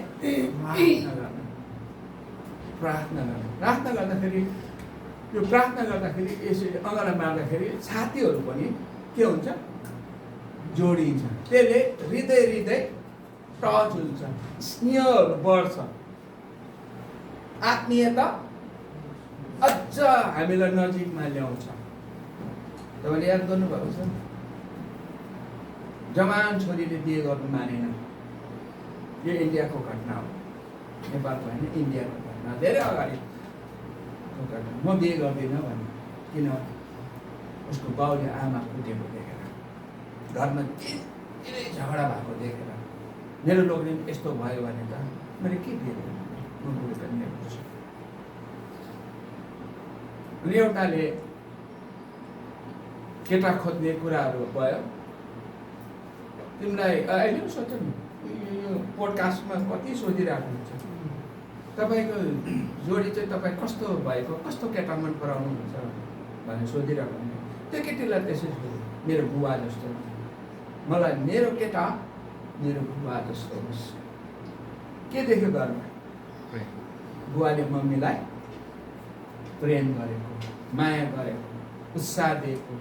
प्रार्थना गर्दाखेरि यो प्रार्थना गर्दाखेरि यसरी अँगालो मार्दाखेरि छातीहरू पनि के हुन्छ जोडिन्छ त्यसले हृदय टच हुन्छ स्नेहहरू बढ्छ आत्मीयता अझ हामीलाई नजिकमा ल्याउँछ तपाईँले याद गर्नुभएको छ जवान छोरीले बिहे गर्नु मानेन यो इन्डियाको घटना हो नेपालको होइन इन्डियाको घटना धेरै अगाडि म बिहे गर्दिनँ भने किनभने उसको बाउले आमा कुटेको देखेर घरमा धेरै झगडा भएको देखेर मेरो लोग्ने यस्तो भयो भने त मैले के बिहे गर्नु म बुढो पनि हेर्छु अनि एउटाले केटा खोज्ने कुराहरू भयो तिमीलाई अहिले पनि सोध्छ नि यो पोडकास्टमा कति सोधिरहेको हुन्छ तपाईँको जोडी चाहिँ तपाईँ कस्तो भएको कस्तो केटा मन पराउनुहुन्छ भनेर सोधिरहेको हुन्छ त्यो केटीलाई त्यसै सोध्यो मेरो बुवा जस्तो मलाई मेरो केटा मेरो बुवा जस्तो होस् के देख्यो घरमा बुवाले मम्मीलाई प्रेम गरेको माया गरेको उत्साह दिएको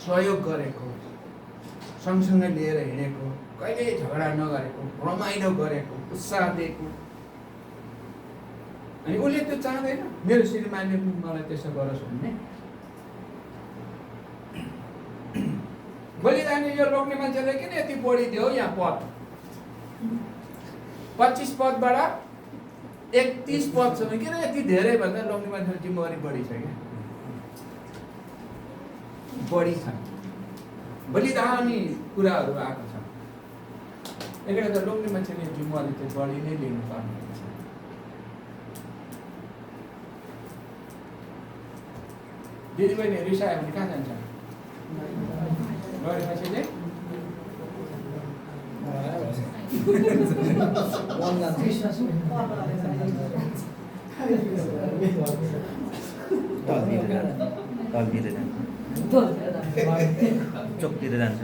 सहयोग गरेको सँगसँगै लिएर हिँडेको कहिल्यै झगडा नगरेको रमाइलो गरेको उत्साह दिएको अनि उसले त्यो चाहँदैन मेरो श्रीमानले पनि मलाई त्यसो गरोस् भन्ने बलिदान यो लोग्ने मान्छेले किन यति बढिदियो यहाँ पद 25 पदबाट 31 पदसम्म किन यति धेरै भन्दा लोग्ने मान्छेको जिम्मेवारी बढी छ क्या बढी छ बलिदानी कुराहरू आएको छ यसले गर्दा लोग्ने मान्छेले जिम्मेवारी चाहिँ बढी नै लिनुपर्ने हुन्छ दिदीबहिनी रिसायो भने कहाँ जान्छ गरेपछि चाहिँ चोकतिर जान्छ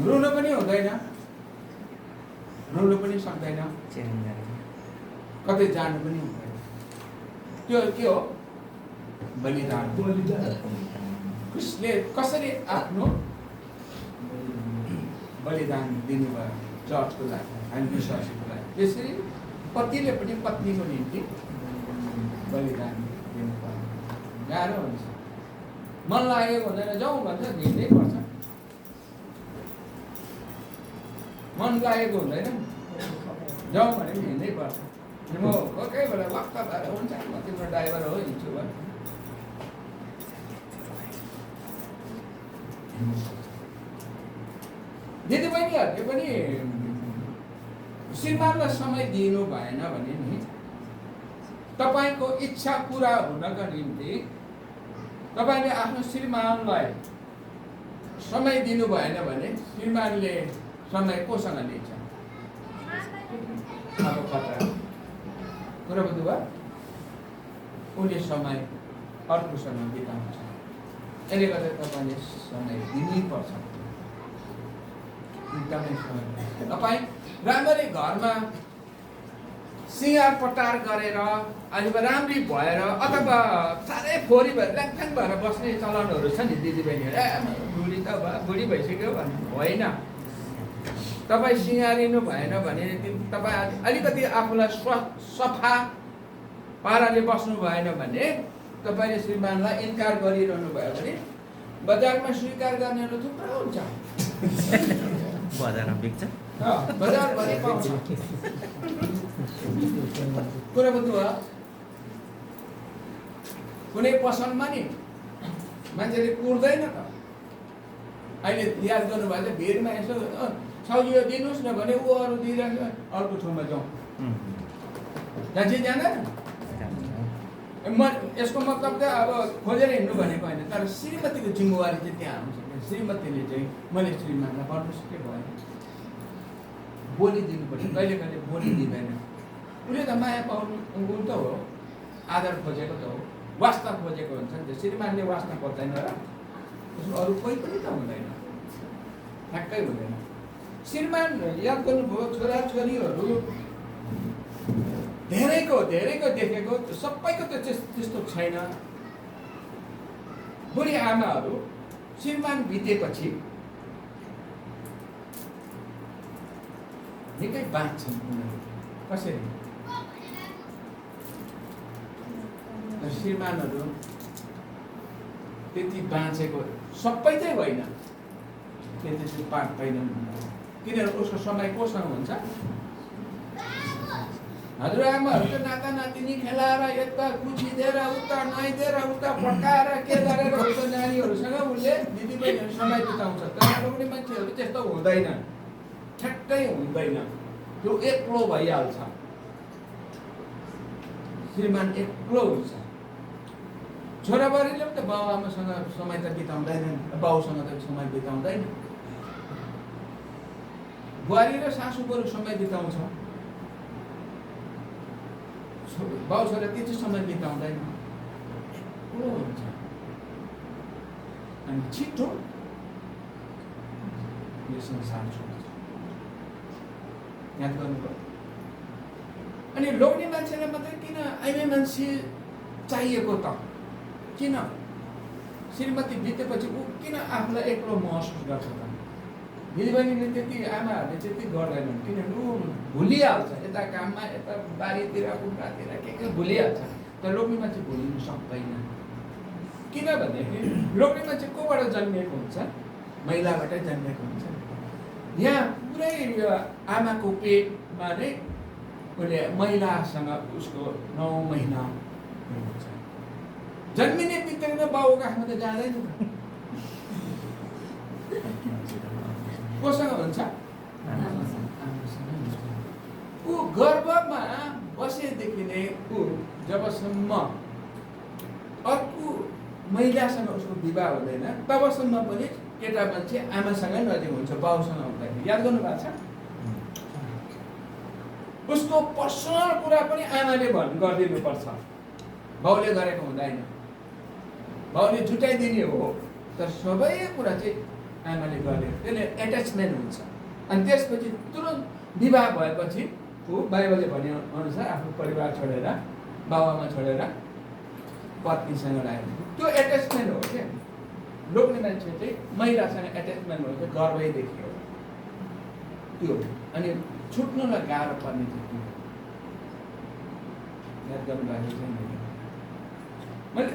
रुनु पनि हुँदैन रुनु पनि सक्दैन कतै जानु पनि हुँदैन त्यो के हो बलिदान कसरी आफ्नो बलिदान दिनुभयो चर्चको लागि हामी विश्वासीको लागि त्यसरी पतिले पनि पत्नीको निम्ति बलिदान दिनुपर्छ गाह्रो हुन्छ मन लागेको हुँदैन जाउँ भन्छ हिँड्नै पर्छ मन लागेको हुँदैन जाउँ भने पनि हिँड्नै पर्छ म कोही बेला वक्त भएर हुन्छ म तिम्रो ड्राइभर हो हिँड्छु भने दिदीबहिनीहरूले पनि श्रीमानलाई समय दिनु भएन भने नि तपाईँको इच्छा पुरा हुनका निम्ति तपाईँले आफ्नो श्रीमानलाई समय दिनु भएन भने श्रीमानले समय कोसँग लिन्छ अब खतरा कुरा बुझ्नुभयो उसले समय अर्कोसँग बिताउँछ यसले गर्दा तपाईँले समय दिनैपर्छ एकदमै समय तपाईँ राम्ररी घरमा सिँगार पटार गरेर अनि राम्री भएर अथवा साह्रै फोरी भएर ल्याङफ्याङ भएर बस्ने चलनहरू छ नि दिदीबहिनीहरू बुढी त बुढी भइसक्यो भन्नु होइन तपाईँ सिँगारिनु भएन भने तपाईँ अलिकति आफूलाई सफा पाराले बस्नु भएन भने तपाईँले श्रीमानलाई इन्कार गरिरहनु भयो भने बजारमा स्वीकार गर्नेहरू थुप्रो हुन्छ बजारमा बिग्छ बजारभरि पाउँछ कुरा बुझ्नुभयो कुनै पसलमा नि मान्छेले कुर्दैन त अहिले याद गर्नुभएको छ भिडमा यसो सजिलो दिनुहोस् न भने ऊ अरू दिइरहन्छ अर्को ठाउँमा जाउँ जान्छ जाँदैन यसको मतलब चाहिँ अब खोजेर हिँड्नु भनेको होइन तर श्रीमतीको जिम्मेवारी चाहिँ त्यहाँ आउँछ श्रीमतीले चाहिँ मैले श्रीमानलाई गर्नुहोस् के भयो बोली दिनुपर्छ कहिले कहिले बोली दिँदैन उसले त माया पाउनु ऊ त हो आदर खोजेको त हो वास्ता खोजेको हुन्छ नि त श्रीमानले वास्ता खोज्दैन र अरू कोही पनि त हुँदैन ठ्याक्कै हुँदैन श्रीमान याद गर्नुभयो छोराछोरीहरू धेरैको देखेको सबैको त त्यस्तो छैन। बुढी आमाहरू श्रीमान बितेपछि निकै बाँच्छन् उनीहरू। कसरी? श्रीमानहरू त्यति बाँचेको सबै चाहिँ होइन, त्यति चाहिँ बाँच्दैनन्। किनभने उसको समय कोसँग हुन्छ? हजुरआमाहरू त नाता नातिनी खेलाएर यता कुछिदिएर उता नुहाइदिएर उता पकाएर के गरेर उसको नानीहरूसँग उसले दिदीबहिनीहरू समय बिताउँछ। तर लोग्ने मान्छेहरू त्यस्तो हुँदैन, ठ्याक्कै हुँदैन। त्यो एक्लो भइहाल्छ, श्रीमान एक्लो हुन्छ। छोराबुहारीले पनि त बाबुआमासँग समय त बिताउँदैनन्, बाउसँग त समय बिताउँदैन। बुहारी र सासू बरु समय बिताउँछ, बाउ छोरा त्यति समय बिताउँदैन, एक्लो हुन्छ। अनि छिटो यो संसार छोड्छ। याद गर्नुपर्छ। अनि लोग्ने मान्छेलाई मात्रै किन आइमे मान्छे चाहिएको त? किन? श्रीमती बितेपछि ऊ किन आफूलाई एक्लो महसुस गर्छ त? दिदीबहिनीले त्यति, आमाहरूले त्यति गर्दैनन्, किनभने ऊ भुलिहाल्छ। यता काममा, यता बारीतिर, कुखुरातिर के भुलिहाल्छ। तर लोग्ने मान्छे भुलिनु सक्दैन। किनभनेदेखि लोग्ने मान्छे कोबाट जन्मिएको हुन्छ? महिलाबाटै जन्मिएको हुन्छ। यहाँ पुरै आमाको पेटमा नै उसले महिलासँग उसको 9 महिना हुन्छ। जन्मिने बित्तिकै बाउको आँखमा त जाँदैन। कोसँग हुन्छ? ऊ गर्भमा बसेदेखि नै ऊ जबसम्म अर्को महिलासँग उसको विवाह हुँदैन तबसम्म पनि केटा मान्छे आमासँगै नजिक हुन्छ, बाउसँग हुँदैन। याद गर्नु भएको छ? उसको पर्सनल कुरा पनि आमाले गरिदिनुपर्छ, बाउले गरेको हुँदैन। बाउले छुट्याइदिने हो, तर सबै कुरा चाहिँ आमाले गरे। त्यसले एट्याचमेन्ट हुन्छ। अनि त्यसपछि तुरन्त विवाह भएपछि ऊ बाइबलले भने अनुसार आफ्नो परिवार छोडेर, बाबुआमा छोडेर पत्नीसँग लाग्यो। त्यो एट्याचमेन्ट हो क्या। लोग्ने मान्छे चाहिँ महिलासँग एट्याचमेन्ट हो क्या, गर्वैदेखि हो त्यो। अनि छुट्नुलाई गाह्रो पर्ने चाहिँ त्यो। याद गर्नुभएको छैन? मैले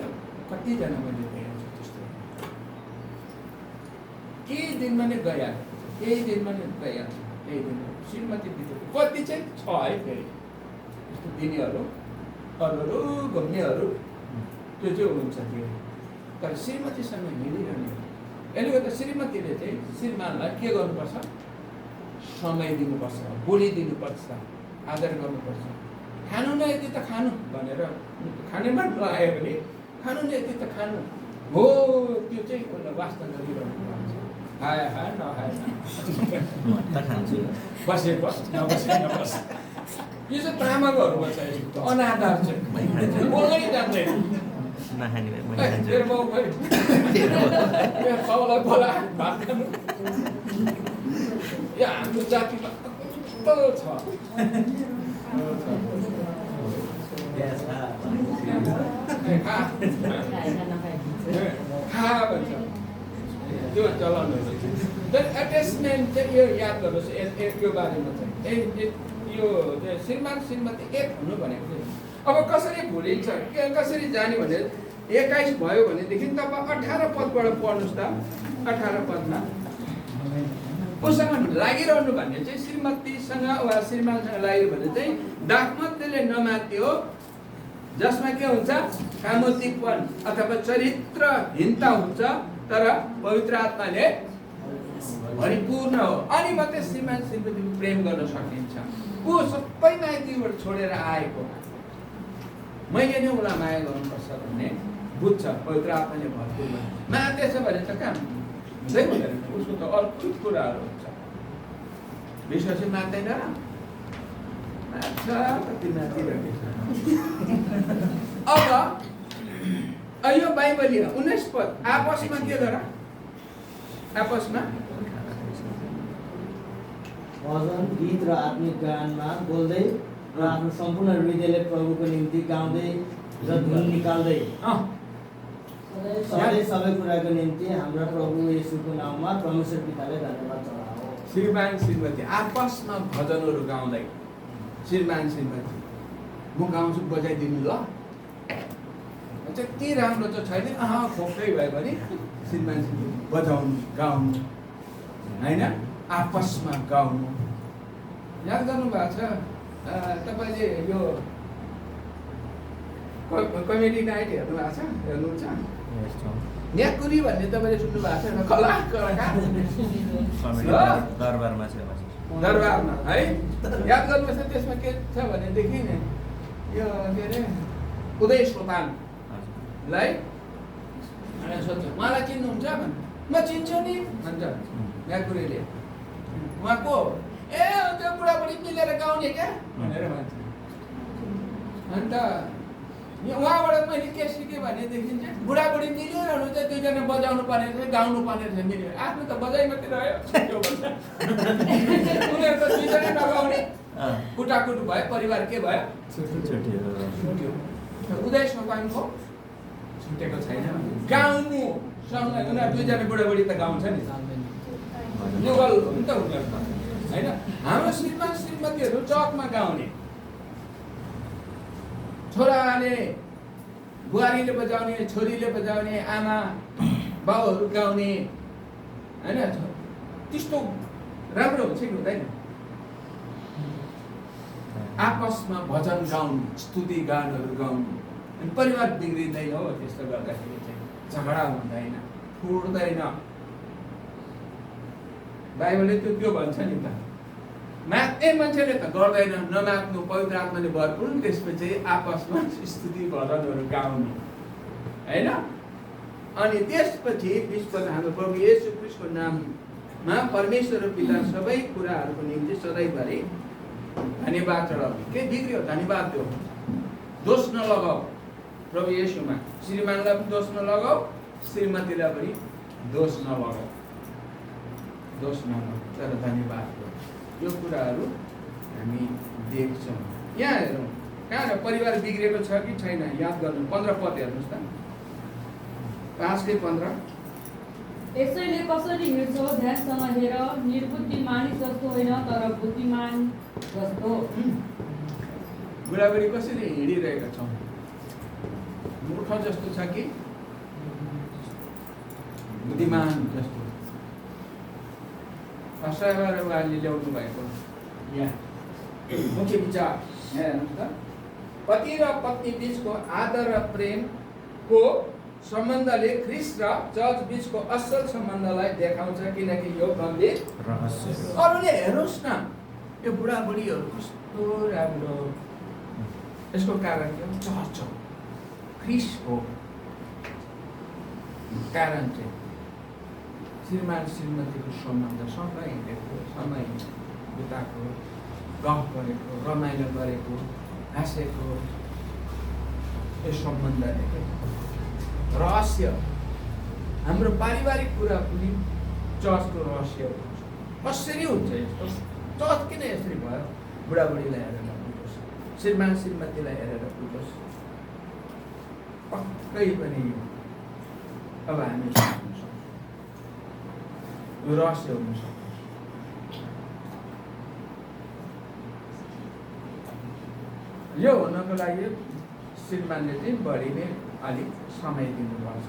कतिजना मैले देखेको छु त्यस्तो। केही दिनमा नै गइहाल्छ, केही दिनमा नै गइहाल्छ, केही दिनमा श्रीमती बितेको कति चाहिँ छ है। फेरि यस्तो दिनेहरू, अरू घुम्नेहरू त्यो चाहिँ हुन्छ त्यो। तर श्रीमतीसँग हिँडिरहने हो। यसले गर्दा श्रीमतीले चाहिँ श्रीमानलाई के गर्नुपर्छ? समय दिनुपर्छ, बोली दिनुपर्छ, आदर गर्नुपर्छ। खानु न यति त खानु भनेर खाने मन नआयो भने खानु न यति त खानु हो, त्यो चाहिँ उसले वास्ता गरिरहनु पर्छ। खाए खा नखाए खान्छु बसे बस, नबसे नबस। यो चाहिँ तामाकोहरूमा छ, अनाधार चाहिँ बोल्नै जान्दैन। मेरो बाउ खै बाउलाई बोला भात खानु। यो हाम्रो जातिमा कस्तो छ। खा भन्छ, त्यो चलनहरू। एट्याचमेन्ट चाहिँ यो याद गर्नुहोस् यो बारेमा चाहिँ। यो श्रीमान श्रीमती एक हुनु भनेको चाहिँ अब कसरी भुलिन्छ, कसरी जाने भने 21 भयो भनेदेखि तपाईँ 18 पदबाट पढ्नुहोस् त। 18 पदमा उसँग लागिरहनु भन्ने चाहिँ श्रीमतीसँग वा श्रीमानसँग लाग्यो भने चाहिँ दाखमत्यले नमात्यो, जसमा के हुन्छ? कामोतीपन अथवा चरित्रहीनता हुन्छ, तर पवित्र आत्माले भरिपूर्ण हो। अनि मात्रै श्रीमान श्रीमतीको प्रेम गर्न सकिन्छ। ऊ सबै माइतीबाट छोडेर आएको, मैले नै उसलाई माया गर्नुपर्छ भन्ने बुझ्छ। पवित्र आत्माले भरपूर्ण मातेछ भने त काम हुँदै हुँदैन, उसको त अर्को कुराहरू हुन्छ। विश्वासी मान्दैन र मान्छ कति मातिरहेको छ। अब यो बाइबलीय 19 पद आपसमा के गर? आपसमा भजन, गीत र आत्मिक गानमा बोल्दै र आफ्नो सम्पूर्ण हृदयले प्रभुको निम्ति गाउँदै र धुन निकाल्दै सधैँ सबै कुराको निम्ति हाम्रा प्रभु येशूको नाममा परमेश्वर पिताले धन्यवाद चढाओ। श्रीमान श्रीमती आपसमा भजनहरू गाउँदै श्रीमान श्रीमती म गाउँछु बजाइदिनु ल त्यति राम्रो त छैन खोक्दै भयो भने श्रीमान श्रीमती बजाउनु गाउनु होइन आपसमा गाउनु। याद गर्नुभएको छ तपाईँले यो कमेडी नाइट हेर्नु भएको छ हेर्नुहुन्छ न्याकुरी भन्ने तपाईँले सुन्नु भएको छ दरबारमा दरबारमा है याद गर्नुहोस् न त्यसमा के छ भनेदेखि नि यो के अरे उदय सोताङलाई सोध्छ उहाँलाई चिन्नुहुन्छ भने म चिन्छु नि भन्छ न्याकुरीले उहाँको ए त्यो बुढाबुढी मिलेर गाउने क्या भनेर भन्छ। अन्त उहाँबाट मैले के सिकेँ भनेदेखि चाहिँ बुढाबुढी मिलिरहनु चाहिँ दुईजना बजाउनु पर्ने रहेछ गाउनु पर्ने रहेछ मिल्यो आफ्नो त बजाइ मात्रै रह्यो उनीहरू त दुईजना नगाउने कुटाकुट भयो परिवार के भयो छुट्यो। उदय सोपाङको छुटेको छैन गाउनु सँगै उनीहरू दुईजना बुढाबुढी त गाउँछ नि युगल हो नि त उनीहरू होइन। हाम्रो श्रीमान श्रीमतीहरू चकमा गाउने छोराले बुहारीले बजाउने छोरीले बजाउने आमा बाउहरू गाउने होइन त्यस्तो राम्रो हुन्छ कि हुँदैन। आपसमा भजन गाउनु स्तुति गानहरू गाउनु अनि परिवार बिग्रिँदैन हो त्यस्तो गर्दाखेरि चाहिँ झगडा हुँदैन फुट्दैन। बाइबलले त्यो भन्छ नि त माग्ने मान्छेले त गर्दैन नमाग्नु पवित्र आत्माले भरपूर त्यसपछि आपसमा स्तुति भजनहरू गाउनु होइन। अनि त्यसपछि विश्वमा हाम्रो प्रभु येशू ख्रीष्टको नाममा परमेश्वर र पिता सबै कुराहरूको निम्ति सधैँभरि धन्यवाद चढाउने। के बिग्रियो धन्यवाद दियो दोष नलगाऊ प्रभु येशूमा श्रीमानलाई पनि दोष नलगाऊ श्रीमतीलाई पनि दोष नलगाऊ तर धन्यवाद दियो। यो कुराहरू हामी देख्छौँ। यहाँ हेरौँ कहाँ परिवार बिग्रेको छ कि छैन याद गर्नु 15 पद हेर्नुहोस् त 5:15 यसैले कसरी हिँड्छौ ध्यानसँग हेर निर्बुद्धि मानिस जस्तो होइन तर बुद्धिमान जस्तो। बुढाबुढी कसरी हिँडिरहेका छौँ मूर्ख जस्तो छ कि बुद्धिमान जस्तो। पास्टरबाट उहाँले ल्याउनु भएको यहाँ मुख्य विचार हेर्नुहोस् त पति र पत्नी बिचको आदर र प्रेमको सम्बन्धले ख्रिस्ट र चर्च बिचको असल सम्बन्धलाई देखाउँछ किनकि यो गम्भीर रहस्य। अरूले हेर्नुहोस् न यो बुढाबुढीहरू कस्तो राम्रो यसको कारण के हो चर्च हो ख्रिस्ट हो। कारण चाहिँ श्रीमान श्रीमतीको सम्बन्ध सँगै हिँडेको सँगै बिताएको गफ गरेको रमाइलो गरेको हाँसेको यो सम्बन्धले रहस्य हाम्रो पारिवारिक कुरा पनि चर्चको रहस्य हुन्छ। कसरी हुन्छ यस्तो चर्च किन यसरी भयो बुढाबुढीलाई हेरेर पुगोस् श्रीमान श्रीमतीलाई हेरेर पुगोस् पक्कै पनि अब हामी यो रहस्य हुन सक्छ। यो हुनको लागि श्रीमानले चाहिँ बढी नै अलिक समय दिनुपर्छ।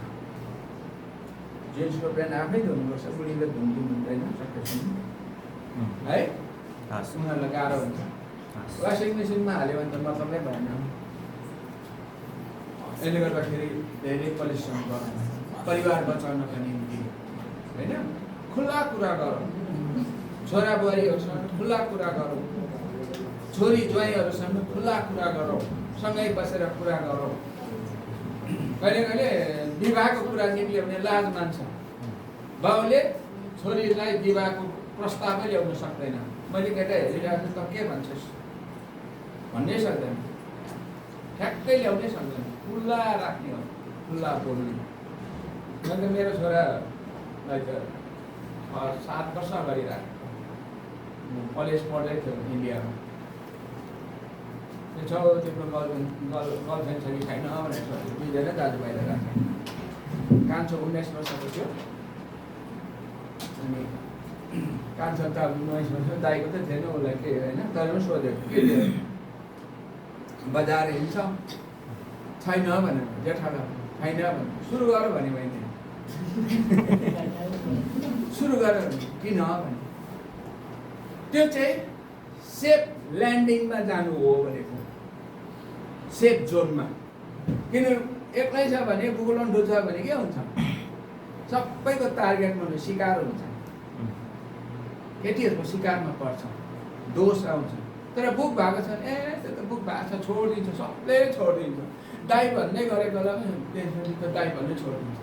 जेन्ट्सको प्यान्ट आफै धुनुपर्छ बुढीले धुनु हुँदैन सकेसम्म है उनीहरूलाई गाह्रो हुन्छ। वासिङ मेसिनमा हाल्यो भने त मतलबै भएन। यसले गर्दाखेरि धेरै परिश्रम गर्नु परिवार बचाउनका निम्ति होइन खुला कुरा गरौँ छोरा बुहारीहरूसँग खुला कुरा गरौँ छोरी ज्वाइँहरूसँग खुला कुरा गरौँ सँगै बसेर कुरा गरौँ। कहिले कहिले विवाहको कुरा निक्ल्यो भने लाज मान्छ। बाउले छोरीलाई विवाहको प्रस्तावै ल्याउन सक्दैन। मैले केटा हेरिरहेको छु त के भन्छस् भन्नै सक्दैन ठ्याक्कै ल्याउनै सक्दैन। खुल्ला राख्ने हो खुल्ला बोल्ने। मैले मेरो छोरालाई त 7 वर्ष अगाडि राखेको कलेज पढ्दै थियो इन्डियामा त्यो छेउछाउको गर्लफ्रेन्ड छ कि छैन भनेर सोध्यो दुईजना दाजुभाइले राखेँ कान्छो 19 वर्षको थियो अनि कान्छो त अब 19 वर्ष दाइको त थिएन उसलाई के होइन तर पनि सोधेको के थियो बजार हिँड्छ छैन भनेर जेठालाई छैन भने सुरु गर भने मैले सुरु गर किन भने त्यो चाहिँ सेफ ल्यान्डिङमा जानु हो भनेको सेफ जोनमा किन एक्लै छ भने बुकुलन्डो छ भने के हुन्छ सबैको टार्गेटमा शिकार हुन्छ केटीहरूको शिकारमा पर्छ दोष आउँछ तर बुक भएको छ भने त्यो त बुक भएको छ छोडिदिन्छ सबले छोडिदिन्छ दाइ भन्दै गरेको बेलामा त्यसपछि त दाइ भन्दै छोडिदिन्छ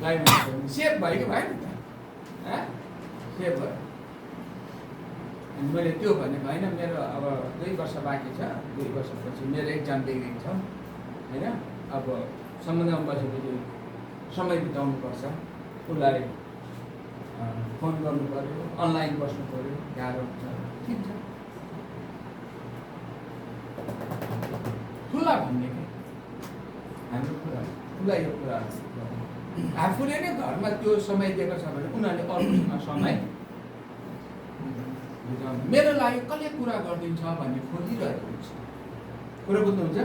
दाइ भन्दै सेफ भयो कि भएन त सेफ भयो अनि मैले त्यो भनेको होइन मेरो अब 2 वर्ष बाँकी छ 2 वर्षपछि मेरो एक्जाम डिग्री छ होइन अब सम्बन्धमा बसेपछि समय बिताउनुपर्छ उसलाई फोन गर्नु पऱ्यो अनलाइन बस्नु पऱ्यो गाह्रो हुन्छ ठिक छ ठुला भन्ने के हाम्रो कुरा ठुला यो कुरा आफूले नै घरमा त्यो समय दिएको छ भने उनीहरूले अरूसँग समय मेरो लागि कसले कुरा गरिदिन्छ भन्ने खोजिरहेको हुन्छ कुरा बुझ्नुहुन्छ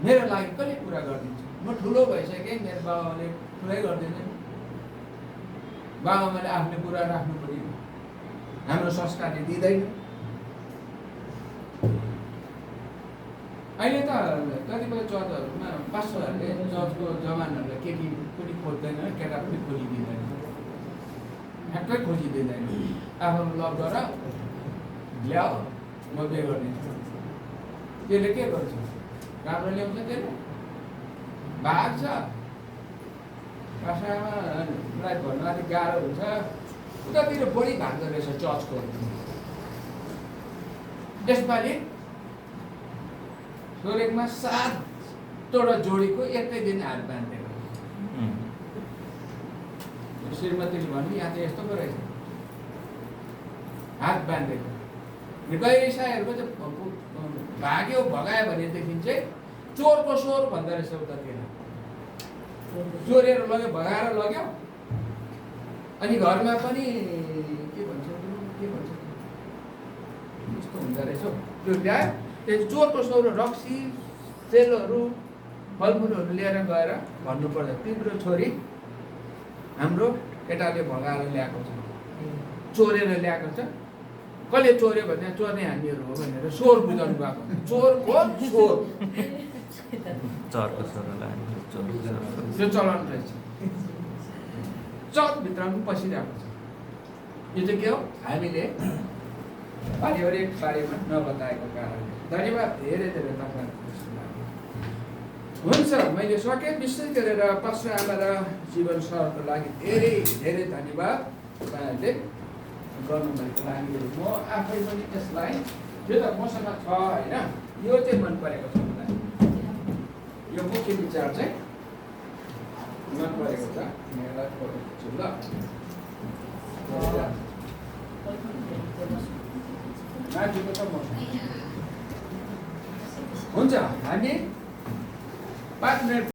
मेरो लागि कसले कुरा गरिदिन्छ म ठुलो भइसकेँ मेरो बाबाले कुरै गरिदिँदैन बाबाआमाले आफ्नो कुरा राख्नु पर्यो हाम्रो संस्कारले दिँदैन अहिले त कतिपय चर्चहरूमा पास्टरहरूले चर्चको जवानहरूलाई केटी पनि खोज्दैन केटा पनि खोजिदिँदैन ठ्याक्कै खोजिदिँदैन आफ्नो लभ गर ल्याऊ म बिहे गरिदिन्छु त्यसले के गर्छ राम्रो ल्याउँछ त्यसले भाग्छ भाषामालाई भन्नु अलिक गाह्रो हुन्छ उतातिर बढी भाग्दो रहेछ चर्चको त्यसपालि सोरेकमा 7वटा जोडीको एकै दिन हात बाँधेको श्रीमतीले भन्नु यहाँ त यस्तो पो रहेछ हात बाँधेको गैर इसाईहरूको चाहिँ भाग्यो भगायो भनेदेखि चाहिँ चोरको स्वर भन्दो रहेछ उतातिर चोरेर लग्यो भगाएर लग्यो अनि घरमा पनि के भन्छ यस्तो हुँदो रहेछ त्यो ल्यायो त्यो चोरको स्वर रक्सी तेलहरू फलफुलहरू लिएर गएर भन्नुपर्छ तिम्रो छोरी हाम्रो केटाले भगाएर ल्याएको छ चोरेर ल्याएको छ कसले चोर्यो भने चोर्ने हामीहरू हो भनेर स्वर बुझाउनु भएको चोरको स्वर त्यो चलन रहेछ चर्चभित्र पनि पसिरहेको छ यो चाहिँ के हो हामीले पारिवारिक बारेमा नबताएको कारणले धन्यवाद धेरै धेरै तपाईँहरूको हुन्छ मैले सकेँ विशेष गरेर पास्टर आमा र जीवन सरको लागि धेरै धेरै धन्यवाद तपाईँहरूले गर्नुभएको लागि म आफै पनि त्यसलाई त्यो त मसँग छ होइन यो चाहिँ मन परेको छ मलाई यो मुख्य विचार चाहिँ मन परेको छ मलाई छु ल मान्छेको त म हुन्छ हामी 5 मिनट